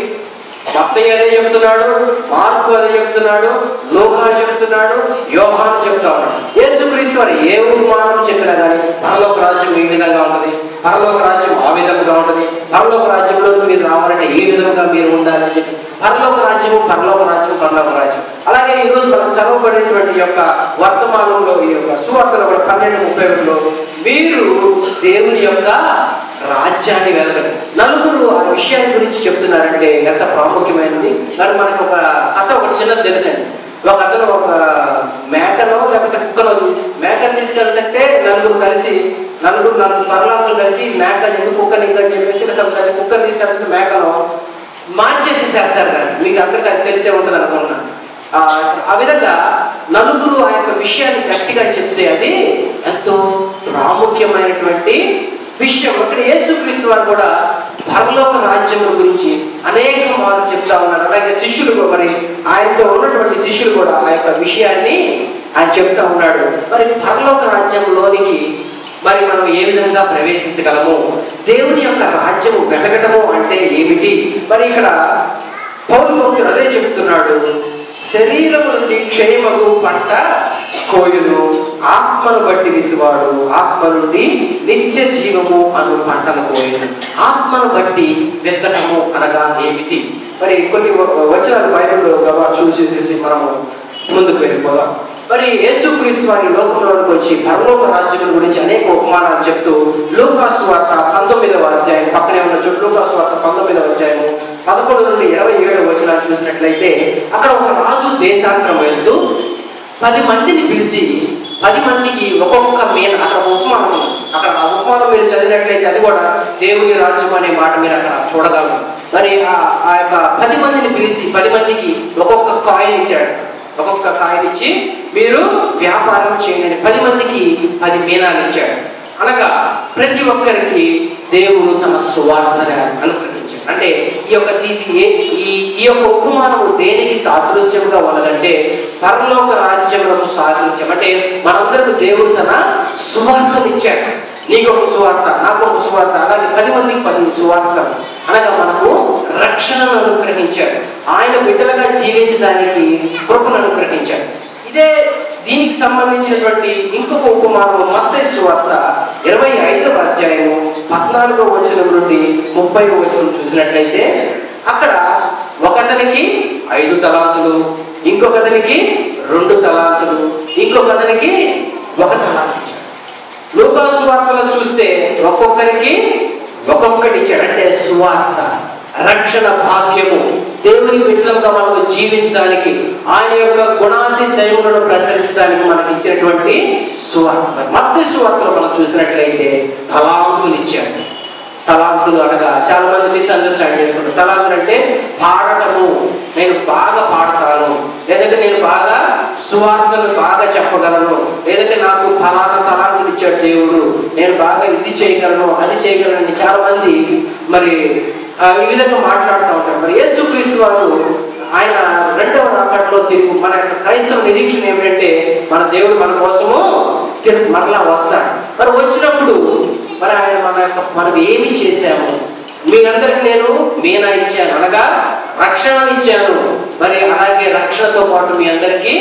మత్తయి అదే చెప్తున్నాడు, మార్కు అదే చెప్తున్నాడు, లూకా చెప్తున్నాడు, యోహాను చెప్తా ఉన్నాడు. యేసుక్రీస్తు వారు ఏ ఉపమానం చెప్పినా కానీ పరలోక రాజ్యం ఈ విధంగా ఉంటుంది, పరలోక రాజ్యం ఆ విధంగా ఉంటుంది, పరలోక రాజ్యంలో మీరు రావాలంటే ఏ విధంగా మీరు ఉండాలని చెప్పి పరలోక రాజ్యము పరలోక రాజ్యం పరలోక రాజ్యం. అలాగే ఈరోజు మనం చదవబడినటువంటి యొక్క వర్తమానంలో ఈ యొక్క సువార్తలో కూడా 12:31లో మీరు దేవుని యొక్క రాజ్యాన్ని వెతకండి. 4 ఆ విషయాన్ని గురించి చెప్తున్నారంటే ఎంత ప్రాముఖ్యమైనది. కానీ మనకు ఒక కథ ఒక చిన్నది తెలుసండి. ఒక అతను ఒక మేకలో లేకపోతే కుక్కలో మేకను తీసుకెళ్తే 4 కలిసి నలుగురు పర్లాంకులు కలిసి మేక ఎందుకు కుక్కని ఇంకా చెప్పేసి దాన్ని కుక్కని తీసుకెళ్తే మేకను మార్చేసేసేస్తారు కానీ మీకు అందరికీ అది తెలిసే ఉంటుంది అనుకున్నా. ఆ విధంగా నలుగురు ఆ యొక్క విషయాన్ని గట్టిగా చెప్తే అది ఎంతో ప్రాముఖ్యమైనటువంటి విషయం. ఇక్కడ యేసుక్రీస్తు వారు కూడా పరలోక రాజ్యం గురించి అనేక మార్లు చెప్తా ఉన్నారు. అలాగే శిష్యులు మరి ఆయనతో ఉన్నటువంటి శిష్యులు కూడా ఆ యొక్క విషయాన్ని ఆయన చెప్తా ఉన్నాడు. మరి పరలోక రాజ్యంలోనికి మరి మనం ఏ విధంగా ప్రవేశించగలము, దేవుని యొక్క రాజ్యము వెతకటము అంటే ఏమిటి? మరి ఇక్కడ పౌలు భక్తుడు అదే చెప్తున్నాడు. శరీరము నుండి క్షయమగు పంట కోయును, ఆత్మను బట్టి విత్తువాడు ఆత్మ నుండి నిత్య జీవము అను పంటను కోయును. ఆత్మను బట్టి విత్తటము అనగా ఏమిటి? మరి కొన్ని వచనాలు బైబిల్లో చూసేసి మనము ముందుకు వెళ్ళిపోదాం. మరి యేసుక్రీస్తు వారి లోకంలోకి వచ్చి పరలోక రాజ్యం గురించి అనేక ఉపమానాలు చెప్తూ లూకాసు వార్త 19వ అధ్యాయం పక్కనే ఉన్న లూకాసు వార్త 19వ అధ్యాయము 11 నుండి 27 వచనాలు చూసినట్లయితే అక్కడ ఒక రాజు దేశాంతరం వెళ్తూ 10 మందిని పిలిచి 10 మందికి ఒక్కొక్క మీద అక్కడ ఉపమానం, అక్కడ ఆ ఉపమానం మీరు చదివినట్లయితే అది కూడా దేవుని రాజ్యం అనే మాట మీరు అక్కడ చూడగలరు. మరి ఆ యొక్క 10 మందిని పిలిచి 10 మందికి ఒక్కొక్క కాయిన్ ఇచ్చాడు. ఒక్కొక్క కాయిన్ ఇచ్చి మీరు వ్యాపారం చేయండి. 10 మందికి 10 మీనాలు ఇచ్చాడు. అనగా ప్రతి ఒక్కరికి దేవుడు తమ సువార్తను అనుగ్రహించాడు. అంటే ఈ యొక్క ఉపమానము దేనికి సాదృశ్యంగా ఉన్నదంటే పరలోక రాజ్యములకు సాదృశ్యం. అంటే మనందరికి దేవుడు తన సువార్తను ఇచ్చాడు. నీకు ఒక సువార్త, నాకు ఒక సువార్త, అలాగే 10 మందికి 10 సువార్త. అనగా మనకు రక్షణను అనుగ్రహించాడు. ఆయన బిడ్డలుగా జీవించడానికి కృపను అనుగ్రహించాడు. ఇదే దీనికి సంబంధించినటువంటి ఇంకొక ఉపమానం మత్తయి సువార్త 25వ అధ్యాయము 14వ వచనం నుండి 30వ వచనం చూసినట్లయితే అక్కడ ఒకతనికి 5 తలాంతులు, ఇంకొకతనికి 2 తలాంతులు, ఇంకొకతనికి 1 తలాంతు ఇచ్చాడు. లూకాసు వార్తలో చూస్తే ఒక్కొక్కరికి ఒక్కొక్కటి ఇచ్చాడు. అంటే సువార్త, రక్షణ భాగ్యము, దేవుని బిడ్డలుగా మనం జీవించడానికి, ఆయన యొక్క గుణాతిశయములను ప్రచురించడానికి మనకి ఇచ్చినటువంటి సువార్త. మత్తయి సువార్తలో మనం చూసినట్లయితే తలాంతులు ఇచ్చాడు. తలాంతులు అనగా చాలా మంది మిస్అండర్స్టాండ్ చేసుకుంటారు. తలాంతులు అంటే పాడటము, నేను బాగా పాడతాను, లేదంటే నేను బాగా సువార్తను బాగా చెప్పగలను, లేదంటే నాకు ఫలానా తలాంతులు ఇచ్చాడు దేవుడు, నేను బాగా ఇది చేయగలను అది చేయగలను. చాలా మంది మరి ఈ విధంగా మాట్లాడుతూ ఉంటారు. మరి యేసుక్రీస్తు వారు ఆయన 2వ రాకడలో తిరుగు మన యొక్క క్రైస్తవ నిరీక్షణ ఏమిటంటే మన దేవుడు మన కోసము మరలా వస్తాడు. మరి వచ్చినప్పుడు మరి ఆయన మనం ఏమి చేశాము? మీరందరికీ నేను మీనా ఇచ్చాను, అనగా రక్షణను ఇచ్చాను. మరి అలాగే రక్షణతో పాటు మీ అందరికీ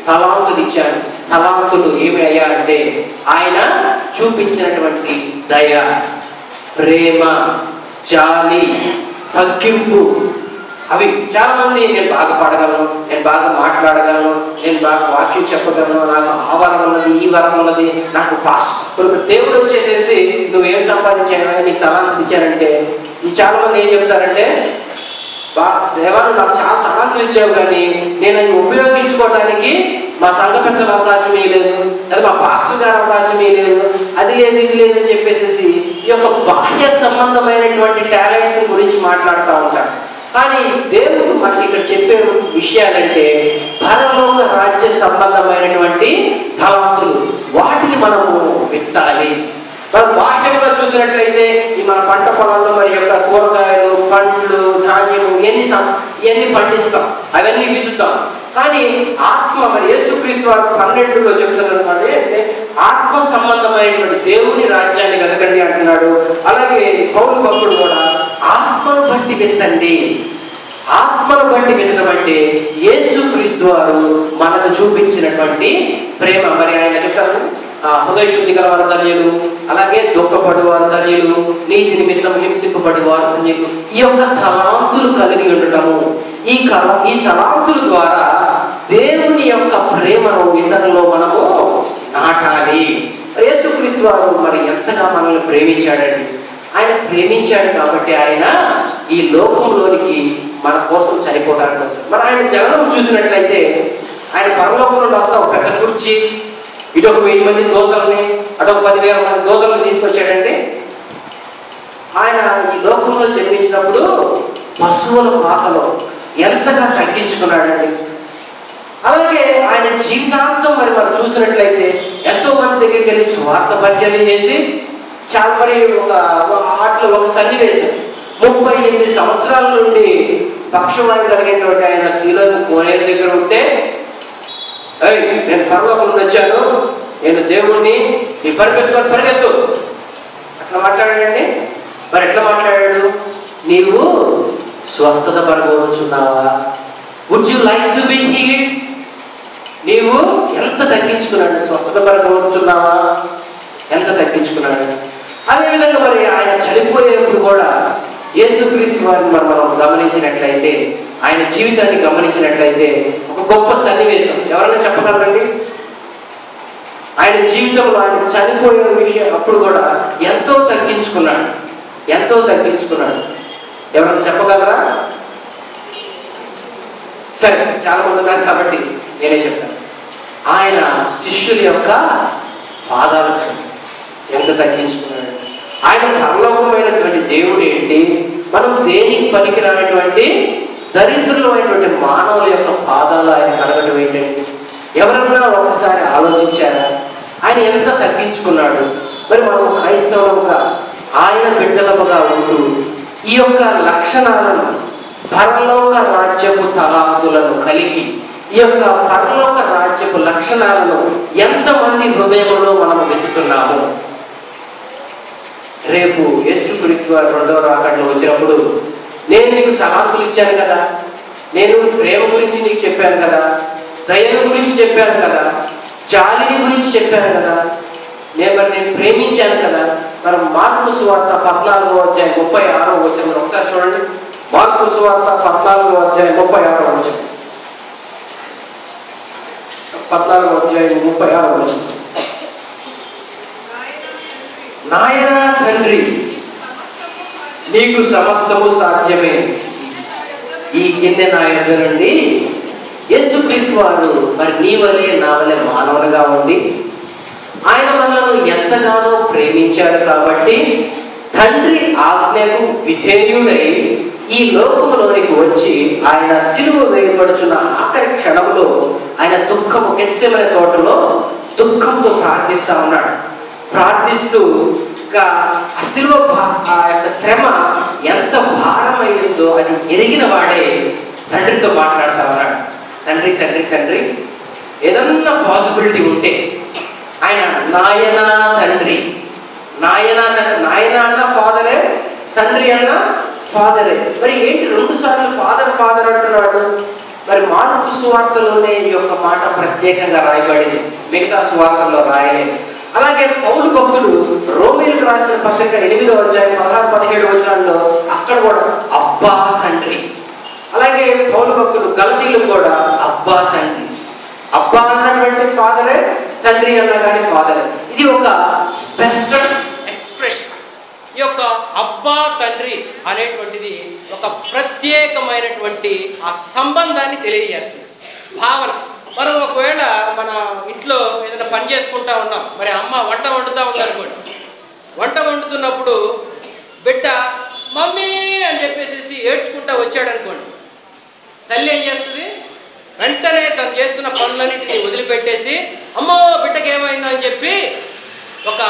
తలాంతులు ఇచ్చాను. తలాంతులు ఏమి అయ్యా అంటే ఆయన చూపించినటువంటి దయ, ప్రేమ, జాలి, తగ్గింపు. అవి చాలా మంది నేను బాగా పాడగలను, నేను బాగా మాట్లాడగలను, నేను బాగా వాక్యం చెప్పగలను, నాకు ఆ వరం ఉన్నది, ఈ వరం ఉన్నది, నాకు పాస్. దేవుడు వచ్చేసేసి నువ్వేం సంపాదించావు, నీకు తలాంతులు ఇచ్చారంటే చాలా మంది ఏం చెప్తారంటే దేవాలు నాకు చాలా తలాంతులు ఇచ్చావు కానీ నేను అది ఉపయోగించుకోవడానికి మా సంఘ పెద్దల అవకాశం లేదు, అది మా పాస్టర్ గారి అవకాశం లేదు, అది లేదు ఇది లేదని చెప్పేసి ఈ యొక్క బాహ్య సంబంధమైనటువంటి టాలెంట్స్ గురించి మాట్లాడుతూ ఉంటారు. కానీ దేవుడు మనకి ఇక్కడ చెప్పే విషయాలంటే పరలోక రాజ్య సంబంధమైనటువంటి తలాంతులు, వాటిని మనము విత్తాలి. మనం బాహ్యంగా చూసినట్లయితే ఈ మన పంట పొలాల్లో మరి యొక్క కూరగాయలు, పండ్లు, ధాన్యము ఇవన్నీ పండిస్తాం, అవన్నీ విత్తుతాం. కానీ ఆత్మ మరి యేసుక్రీస్తు వారు 12లో చెప్తున్నారు అంటే ఆత్మ సంబంధమైనటువంటి దేవుని రాజ్యాన్ని వెతకండి అంటున్నాడు. అలాగే పౌలు భక్తుడు కూడా ఆత్మను బట్టి విత్తండి. ఆత్మను బట్టి విత్తడం అంటే యేసుక్రీస్తు వారు మనకు చూపించినటువంటి ప్రేమ. మరి ఆయన చెప్తారు హృదయ శుద్ధి గల వారు ధన్యులు, అలాగే దుఃఖపడు వారు ధన్యులు, నీతి నిమిత్తం హింసింపబడి వారు ధన్యులు. ఈ యొక్క తలాంతులు కలిగి ఉండటము, ఈ తలాంతుల ద్వారా దేవుని యొక్క ప్రేమను ఇతరులలో మనము నాటాలి. యేసుక్రీస్తు వారు మరి ఎంతగా మనల్ని ప్రేమించాడండి. ఆయన ప్రేమించాడు కాబట్టి ఆయన ఈ లోకంలోనికి మన కోసం చనిపోవడానికి వస్తాడు. మరి ఆయన జననం చూసినట్లయితే ఆయన పరలోకంలో వస్తా ఒక పెద్ద కుర్చీ, ఇటు ఒక 1000 మంది దూతల్ని, అటొక 10,000 మంది దూతలను తీసుకొచ్చాడండి. ఆయన ఈ లోకంలో జన్మించినప్పుడు పశువుల పాకలో ఎంతగా తగ్గించుకున్నాడండి. అలాగే ఆయన జీవితాంతం మరి మనం చూసినట్లయితే ఎంతో మంది దగ్గరికి వెళ్ళి స్వార్థ పరిచయం చేసి చాలా మరి వాటిలో ఒక సన్నివేశం 38 సంవత్సరాల నుండి పక్షవాయు కలిగినటువంటి ఆయన శీలను కోనేరు దగ్గర ఉంటే, నేను పరలోకం నుండి వచ్చాను, నేను దేవుణ్ణి, నీ పరిగెత్తుకొని పరిగెత్తు అట్లా మాట్లాడాడండి. మరి ఎట్లా మాట్లాడాడు? నీవు స్వస్థత పరగొచ్చున్నావా? Would you like to be healed? నీవు ఎంత తగ్గించుకున్నాడు? స్వస్థత పరగొచ్చున్నావా? ఎంత తగ్గించుకున్నాడు? అదేవిధంగా మరి ఆయన చనిపోయేప్పుడు కూడా యేసుక్రీస్తు వారిని మనం గమనించినట్లయితే, ఆయన జీవితాన్ని గమనించినట్లయితే ఒక గొప్ప సన్నివేశం ఎవరైనా చెప్పగలరండి? ఆయన జీవితంలో ఆయన చనిపోయే విషయం అప్పుడు కూడా ఎంతో తగ్గించుకున్నాడు, ఎంతో తగ్గించుకున్నాడు. ఎవరైనా చెప్పగలరా? సరే, చాలా మంది ఉన్నారు కాబట్టి నేనే చెప్తాను. ఆయన శిష్యుల యొక్క పాదాలు ఎంత తగ్గించుకున్నాడు. ఆయన పరలోకమైనటువంటి దేవుడు ఏంటి, మనం దేనికి పనికిరానటువంటి దరిద్రులమైనటువంటి మానవుల యొక్క పాదాలు ఆయన కడగడం ఏంటండి? ఎవరన్నా ఒకసారి ఆలోచించారా ఆయన ఎంత తగ్గించుకున్నాడు? మరి మనం క్రైస్తవులుగా ఆయన బిడ్డలముగా ఉంటూ ఈ యొక్క లక్షణాలను, పరలోక రాజ్యపు తలాంతులను కలిగి ఈ యొక్క పరలోక రాజ్యపు లక్షణాలను ఎంతమంది హృదయంలో మనం వెతుకుతున్నాము? రేపు యేసుక్రీస్తు వారు 2వ రాకడలో వచ్చినప్పుడు, నేను నీకు తలాంతులు ఇచ్చాను కదా, నేను ప్రేమ గురించి నీకు చెప్పాను కదా, దయను గురించి చెప్పాను కదా, జాలిని గురించి చెప్పాను కదా, నేను ప్రేమించాను కదా. మనం మార్కు సువార్త 14వ అధ్యాయం 36వ వచనం ఒకసారి చూడండి. మార్కు సువార్త 14వ అధ్యాయం 36వ వచనం. 14వ అధ్యాయం 36వ వచనం. నాయనా తండ్రి, నీకు సమస్తము సాధ్యమే, ఈ గిన్నె నా యొద్ద నుండి. యేసుక్రీస్తు వారు మరి నీ వలే నా వలే మానవునిగా ఉండి ఆయన మనలను ఎంతగానో ప్రేమించాడు కాబట్టి తండ్రి ఆజ్ఞకు విధేయుడై ఈ లోకంలోనికి వచ్చి ఆయన సిలువ వేయబడుచున్న ఆఖరి క్షణంలో ఆయన దుఃఖము గెత్సెమనే తోటలో దుఃఖంతో ప్రార్థిస్తా ఉన్నాడు. ప్రార్థిస్తూ ఆ సిలువ ఆ యొక్క శ్రమ ఎంత భారమైందో అది ఎరిగిన వాడే తండ్రితో మాట్లాడుతూ ఉన్నాడు. తండ్రి తండ్రి తండ్రి, ఏదన్నా పాసిబిలిటీ ఉంటే ఆయన నాయనా తండ్రి, నాయనా అన్న ఫాదరే, తండ్రి అన్న ఫాదరే. మరి ఏంటి 2 సార్లు ఫాదర్ ఫాదర్ అంటున్నాడు? మరి మార్కు సువార్తలోనే ఈ యొక్క మాట ప్రత్యేకంగా రాయబడింది, మిగతా సువార్తల్లో రాయలేదు. అలాగే పౌలు భక్తుడు రోమీయులకు రాసిన పత్రిక 8వ అధ్యాయం 16-17 వచనాల్లో అక్కడ కూడా అబ్బా తండ్రి. అలాగే పౌలు భక్తుడు గలతీయులకు కూడా అబ్బా తండ్రి. అబ్బా అన్నటువంటి ఫాదరే, తండ్రి అన్న కానీ ఫాదరే. ఇది ఒక స్పెషల్ ఎక్స్ప్రెషన్. ఈ యొక్క అబ్బా తండ్రి అనేటువంటిది ఒక ప్రత్యేకమైనటువంటి ఆ సంబంధాన్ని తెలియజేస్తుంది, భావన. మనం ఒకవేళ మన ఇంట్లో ఏదైనా పని చేసుకుంటా ఉన్నాం, మరి అమ్మ వంట వండుతూ ఉందనుకోండి. వంట వండుతున్నప్పుడు బిడ్డ మమ్మీ అని చెప్పేసి ఏడ్చుకుంటా వచ్చాడు అనుకోండి, తల్లి ఏం చేస్తుంది? వెంటనే తను చేస్తున్న పనులన్నింటినీ వదిలిపెట్టేసి అమ్మో బిడ్డకి ఏమైందో అని చెప్పి ఒక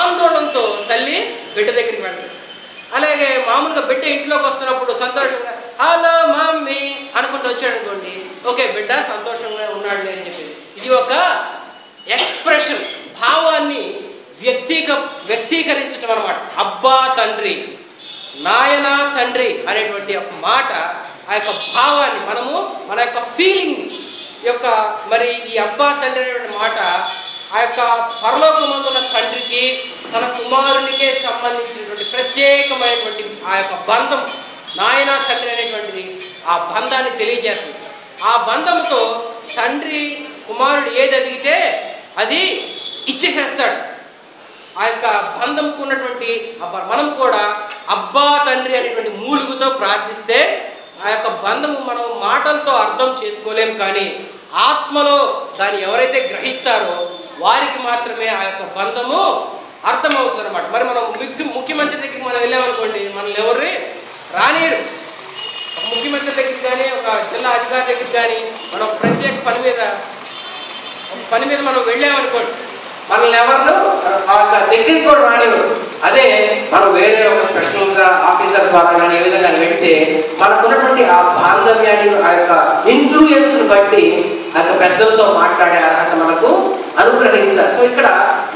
ఆందోళనతో తల్లి బిడ్డ దగ్గరికి వెళ్తుంది. అలాగే మామూలుగా బిడ్డ ఇంట్లోకి వస్తున్నప్పుడు సంతోషంగా హలో మమ్మీ అనుకుంటూ వచ్చాడు అనుకోండి, ఓకే బిడ్డ సంతోషంగా ఉన్నాడులే అని చెప్పి. ఇది ఒక ఎక్స్ప్రెషన్, భావాన్ని వ్యక్తీకరించటం అన్నమాట. అబ్బా తండ్రి, నాయన తండ్రి అనేటువంటి ఒక మాట, ఆ యొక్క భావాన్ని మనము మన యొక్క ఫీలింగ్ యొక్క మరి ఈ అబ్బా తండ్రి అనేటువంటి మాట ఆ యొక్క పరలోకమందున్న తండ్రికి తన కుమారునికే సంబంధించినటువంటి ప్రత్యేకమైనటువంటి ఆ యొక్క బంధం, నాయన తండ్రి అనేటువంటిది ఆ బంధాన్ని తెలియజేస్తుంది. ఆ బంధంతో తండ్రి కుమారుడు ఏది అడిగితే అది ఇచ్చేసేస్తాడు. ఆ యొక్క బంధంకు ఉన్నటువంటి మనం కూడా అబ్బా తండ్రి అనేటువంటి మూలుగుతో ప్రార్థిస్తే ఆ యొక్క బంధము మనం మాటలతో అర్థం చేసుకోలేము, కానీ ఆత్మలో దాన్ని ఎవరైతే గ్రహిస్తారో వారికి మాత్రమే ఆ యొక్క బంధము అర్థమవుతుంది అనమాట. మరి మనం ముఖ్యమంత్రి దగ్గరికి మనం వెళ్ళామనుకోండి, మనల్ని ఎవరు రానియరు. ఒక ముఖ్యమంత్రి దగ్గరికి కానీ, ఒక జిల్లా అధికారి దగ్గరికి కానీ, మనం ప్రత్యేక పని మీద మనం వెళ్ళామనుకోండి, మనల్ని ఎవరు దగ్గరికి కూడా రానివ్వరు. అదే మనం వేరే ఒక స్పెషల్గా ఆఫీసర్ ద్వారా కానీ ఏ విధంగా వెళ్తే మనకున్నటువంటి ఆ బాంధవ్యాన్ని, ఆ యొక్క ఇన్ఫ్లూయెన్స్ బట్టి ఆ యొక్క పెద్దలతో మాట్లాడే అర్హత మనకు అనుగ్రహిస్తారు. సో ఇక్కడ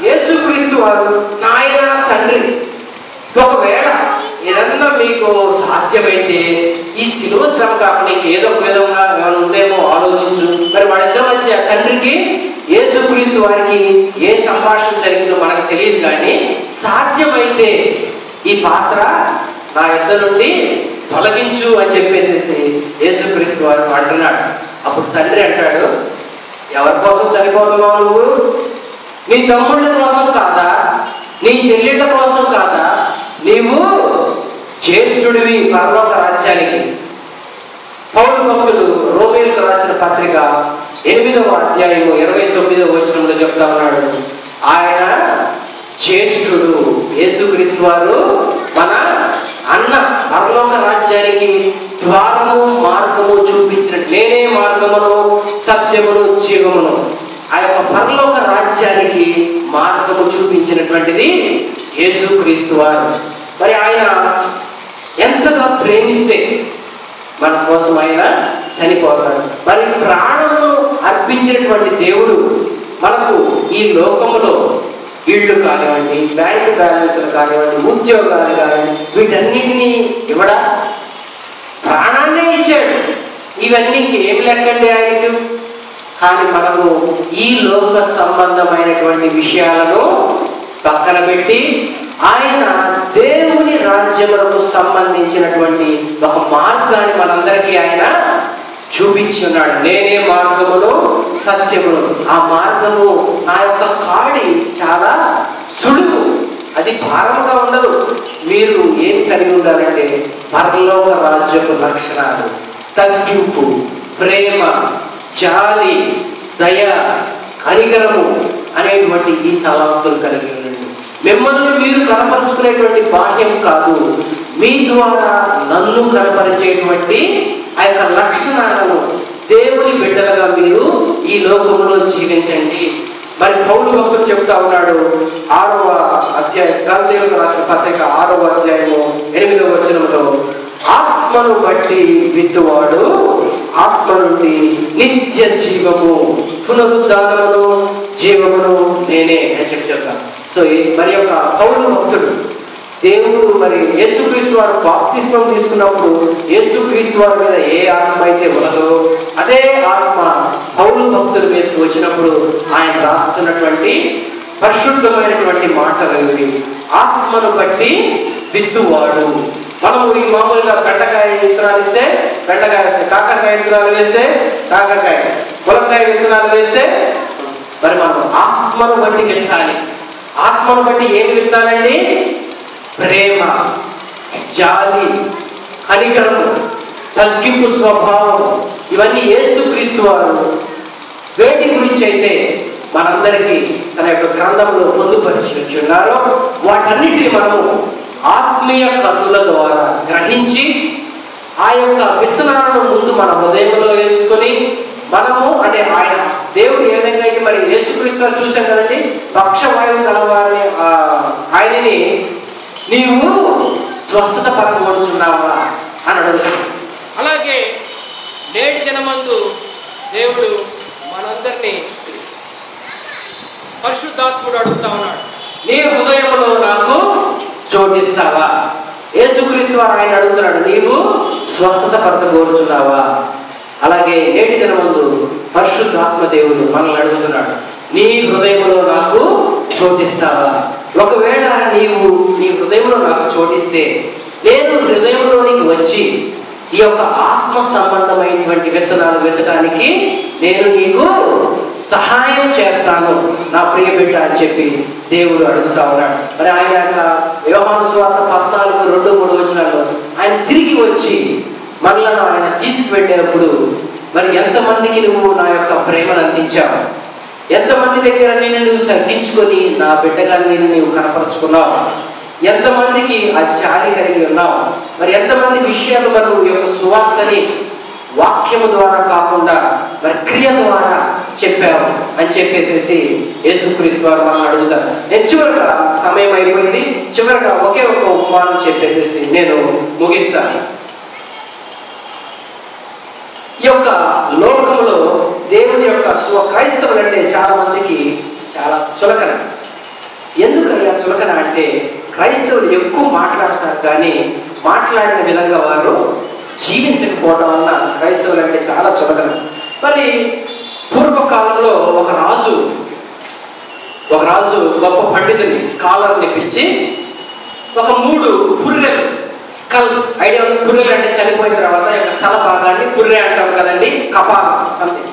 యేసుక్రీస్తు వారు నాయన తండ్రి, ఒకవేళ ఏదన్నా మీకు సాధ్యమైతే ఈ శిలువ శ్రమ కాకుండా ఏదో ఒక విధంగా ఉందేమో ఆలోచించు. మరి వాళ్ళిద్దరి మధ్య తండ్రికి యేసుక్రీస్తు వారికి ఏ సంభాషణ జరిగిందో మనకు తెలియదు, కానీ సాధ్యమైతే ఈ పాత్ర నా యొద్ద నుండి తొలగించు అని చెప్పేసి యేసుక్రీస్తు వారు అంటున్నాడు. అప్పుడు తండ్రి అంటాడు, ఎవరి కోసం చనిపోతున్నావు నువ్వు? నీ తమ్ముళ్ళ కోసం కాదా? నీ చెల్లెళ్ళ కోసం కాదా? నీవు జ్యేష్ఠుడివి పరలోక రాజ్యానికి. పౌలు భక్తుడు రోమీయులకు రాసిన పత్రిక 8వ అధ్యాయము 29వ వచనంలో చెప్తా ఉన్నాడు, ఆయన జ్యేష్ఠుడు. యేసుక్రీస్తు వారు మన అన్న, పరలోక రాజ్యానికి ద్వారము మార్గము చూపించిన, నేనే మార్గమును సత్యమును జీవమును. ఆ యొక్క పరలోక రాజ్యానికి మార్గము చూపించినటువంటిది యేసుక్రీస్తు వారు. మరి ఆయన ఎంతగా ప్రేమిస్తే మన కోసం ఆయన చనిపోతాడు. మరి ప్రాణము అర్పించినటువంటి దేవుడు మనకు ఈ లోకములో ఇళ్ళు కానివ్వండి, బ్యాంకు బ్యాలెన్స్లు కానివ్వండి, ఉద్యోగాలు కానివ్వండి, వీటన్నిటినీ ఇవ్వడా? ప్రాణాన్నే ఇచ్చాడు. ఇవన్నీ ఏమి లెక్కండి ఆయనకు. కానీ మనము ఈ లోక సంబంధమైనటువంటి విషయాలను పక్కన పెట్టి ఆయన దేవుని రాజ్యములకు సంబంధించినటువంటి ఒక మార్గాన్ని మనందరికీ ఆయన చూపించి ఉన్నాడు. నేనే మార్గమును సత్యమును. ఆ మార్గము నా యొక్క కాడి చాలా సులువు, అది భారంగా ఉండదు. మీరు ఏం కలిగి ఉండాలంటే పరలోక రాజ్యపు లక్షణాలు, తగ్గింపు, ప్రేమ, జాలి, దయ, కనికరము అనేటువంటి ఈ తలాంతులు కలిగి ఉండండి. మిమ్మల్ని మీరు కనపరుచుకునేటువంటి బాహ్యం కాదు, మీ ద్వారా నన్ను కనపరిచేటువంటి ఆ యొక్క లక్షణాలను దేవుని బిడ్డలుగా మీరు ఈ లోకంలో జీవించండి. మరి పౌలు భక్తుడు చెప్తా ఉన్నాడు 6వ అధ్యాయం, కొరింథీయులకు రాసిన పత్రిక 6వ అధ్యాయము 8వ వచనంలో, ఆత్మను బట్టి విత్తువాడు ఆత్మ నుండి నిత్య జీవము, పునరుద్ధానమును జీవమును నేనే అని చెప్తాను. సో మరి యొక్క పౌలు భక్తుడు దేవుడు మరి యేసుక్రీస్తు వారు బాప్తిస్మం తీసుకున్నప్పుడు యేసుక్రీస్తు వారి మీద ఏ ఆత్మ అయితే ఉన్నదో అదే ఆత్మ పౌలు భక్తుల మీదకి వచ్చినప్పుడు ఆయన రాస్తున్నటువంటి పరిశుద్ధమైనటువంటి మాటలు ఇవి. ఆత్మను బట్టి విత్తువాడు. మనము ఈ మామూలుగా బెండకాయ విత్తనాలు ఇస్తే బెండకాయ వేస్తే, కాకరకాయ విత్తనాలు వేస్తే కాకరకాయ, ములక్కాయ విత్తనాలు వేస్తే, మరి మనం ఆత్మను బట్టి విత్తాలి. ఆత్మను బట్టి ఏమి విత్తాలండి? ప్రేమ, జాలి, కనికరము, తగ్గింపు స్వభావం, ఇవన్నీ యేసుక్రీస్తు వారు వేటి గురించి అయితే మనందరికీ తన యొక్క గ్రంథంలో పొందుపరిచి ఉన్నారో వాటన్నిటిని మనము ఆత్మీయ కన్నుల ద్వారా గ్రహించి ఆ యొక్క విత్తనాలను ముందు మన హృదయంలో వేసుకొని మనము అంటే ఆయన దేవుడు ఏ విధంగా అయితే మరి యేసుక్రీస్తు చూసాం కదండి, పక్షవాయువు కలవారిని ఆయనని నీవు స్వస్థత పరగొడుచున్నావా అని అడుగుతాడు. అలాగే నేటి దినమందు దేవుడు మనందరినీ పరిశుద్ధాత్ముడు అడుగుతా ఉన్నాడు, నీ హృదయంలో నాకు చోటిస్తావా? యేసుక్రీస్తు వారు ఆయన అడుగుతున్నాడు, నీవు స్వస్థత పరచగోరుచున్నావా? అలాగే నేటి దినమందు పరిశుద్ధాత్మ దేవుడు మనల్ని అడుగుతున్నాడు, నీ హృదయంలో నాకు చోటిస్తావా? ఒకవేళ నీవు నీ హృదయంలో నాకు చోటిస్తే నేను హృదయంలోనికి వచ్చి ఈ యొక్క ఆత్మ సంబంధమైనటువంటి విత్తనాలు వెతకడానికి నేను నీకు సహాయం చేస్తాను నా ప్రియ బిడ్డ అని చెప్పి దేవుడు అడుగుతా ఉన్నాడు. మరి ఆయన యొక్క యోహాను సువార్త 14:2-3 వచనాల్లో ఆయన తిరిగి వచ్చి మనలను ఆయన తీసుకువెళ్ళేటప్పుడు మరి ఎంతమందికి నువ్వు నా యొక్క ప్రేమను అందించావు, ఎంతమంది దగ్గర నేను నువ్వు తగ్గించుకొని నా బిడ్డగా నేను నీవు కనపరుచుకున్నావు? ఎంతమందికి ఆ జాలి కలిగి ఉన్నావు? మరి ఎంతమంది విషయాలు మనం ఈ యొక్క సువార్తని వాక్యము ద్వారా కాకుండా మరి క్రియ ద్వారా చెప్పావు అని చెప్పేసేసి యేసుక్రీస్తు వారు మనం అడుగుతారు. నేను చివరిగా సమయం అయిపోయింది, చివరిగా ఒకే ఒక ఉపమానం చెప్పేసేసి నేను ముగిస్తాను. ఈ యొక్క లోకంలో దేవుని యొక్క క్రైస్తవులు అంటే చాలా మందికి చాలా చులకన. ఎందుకని ఆ చులకన అంటే క్రైస్తవులు ఎక్కువ మాట్లాడతారు కానీ మాట్లాడిన విధంగా వారు జీవించకపోవడం వల్ల క్రైస్తవులు అంటే చాలా చులకన. మరి పూర్వకాలంలో ఒక రాజు గొప్ప పండితుని స్కాలర్ని పిలిచి ఒక 3 పుర్రెలు స్కల్స్ ఐడియా ఉంది. పుర్రెలు అంటే చనిపోయిన తర్వాత యొక్క తల భాగాన్ని పుర్రె అంటాం కదండి, కపాలం సంథింగ్.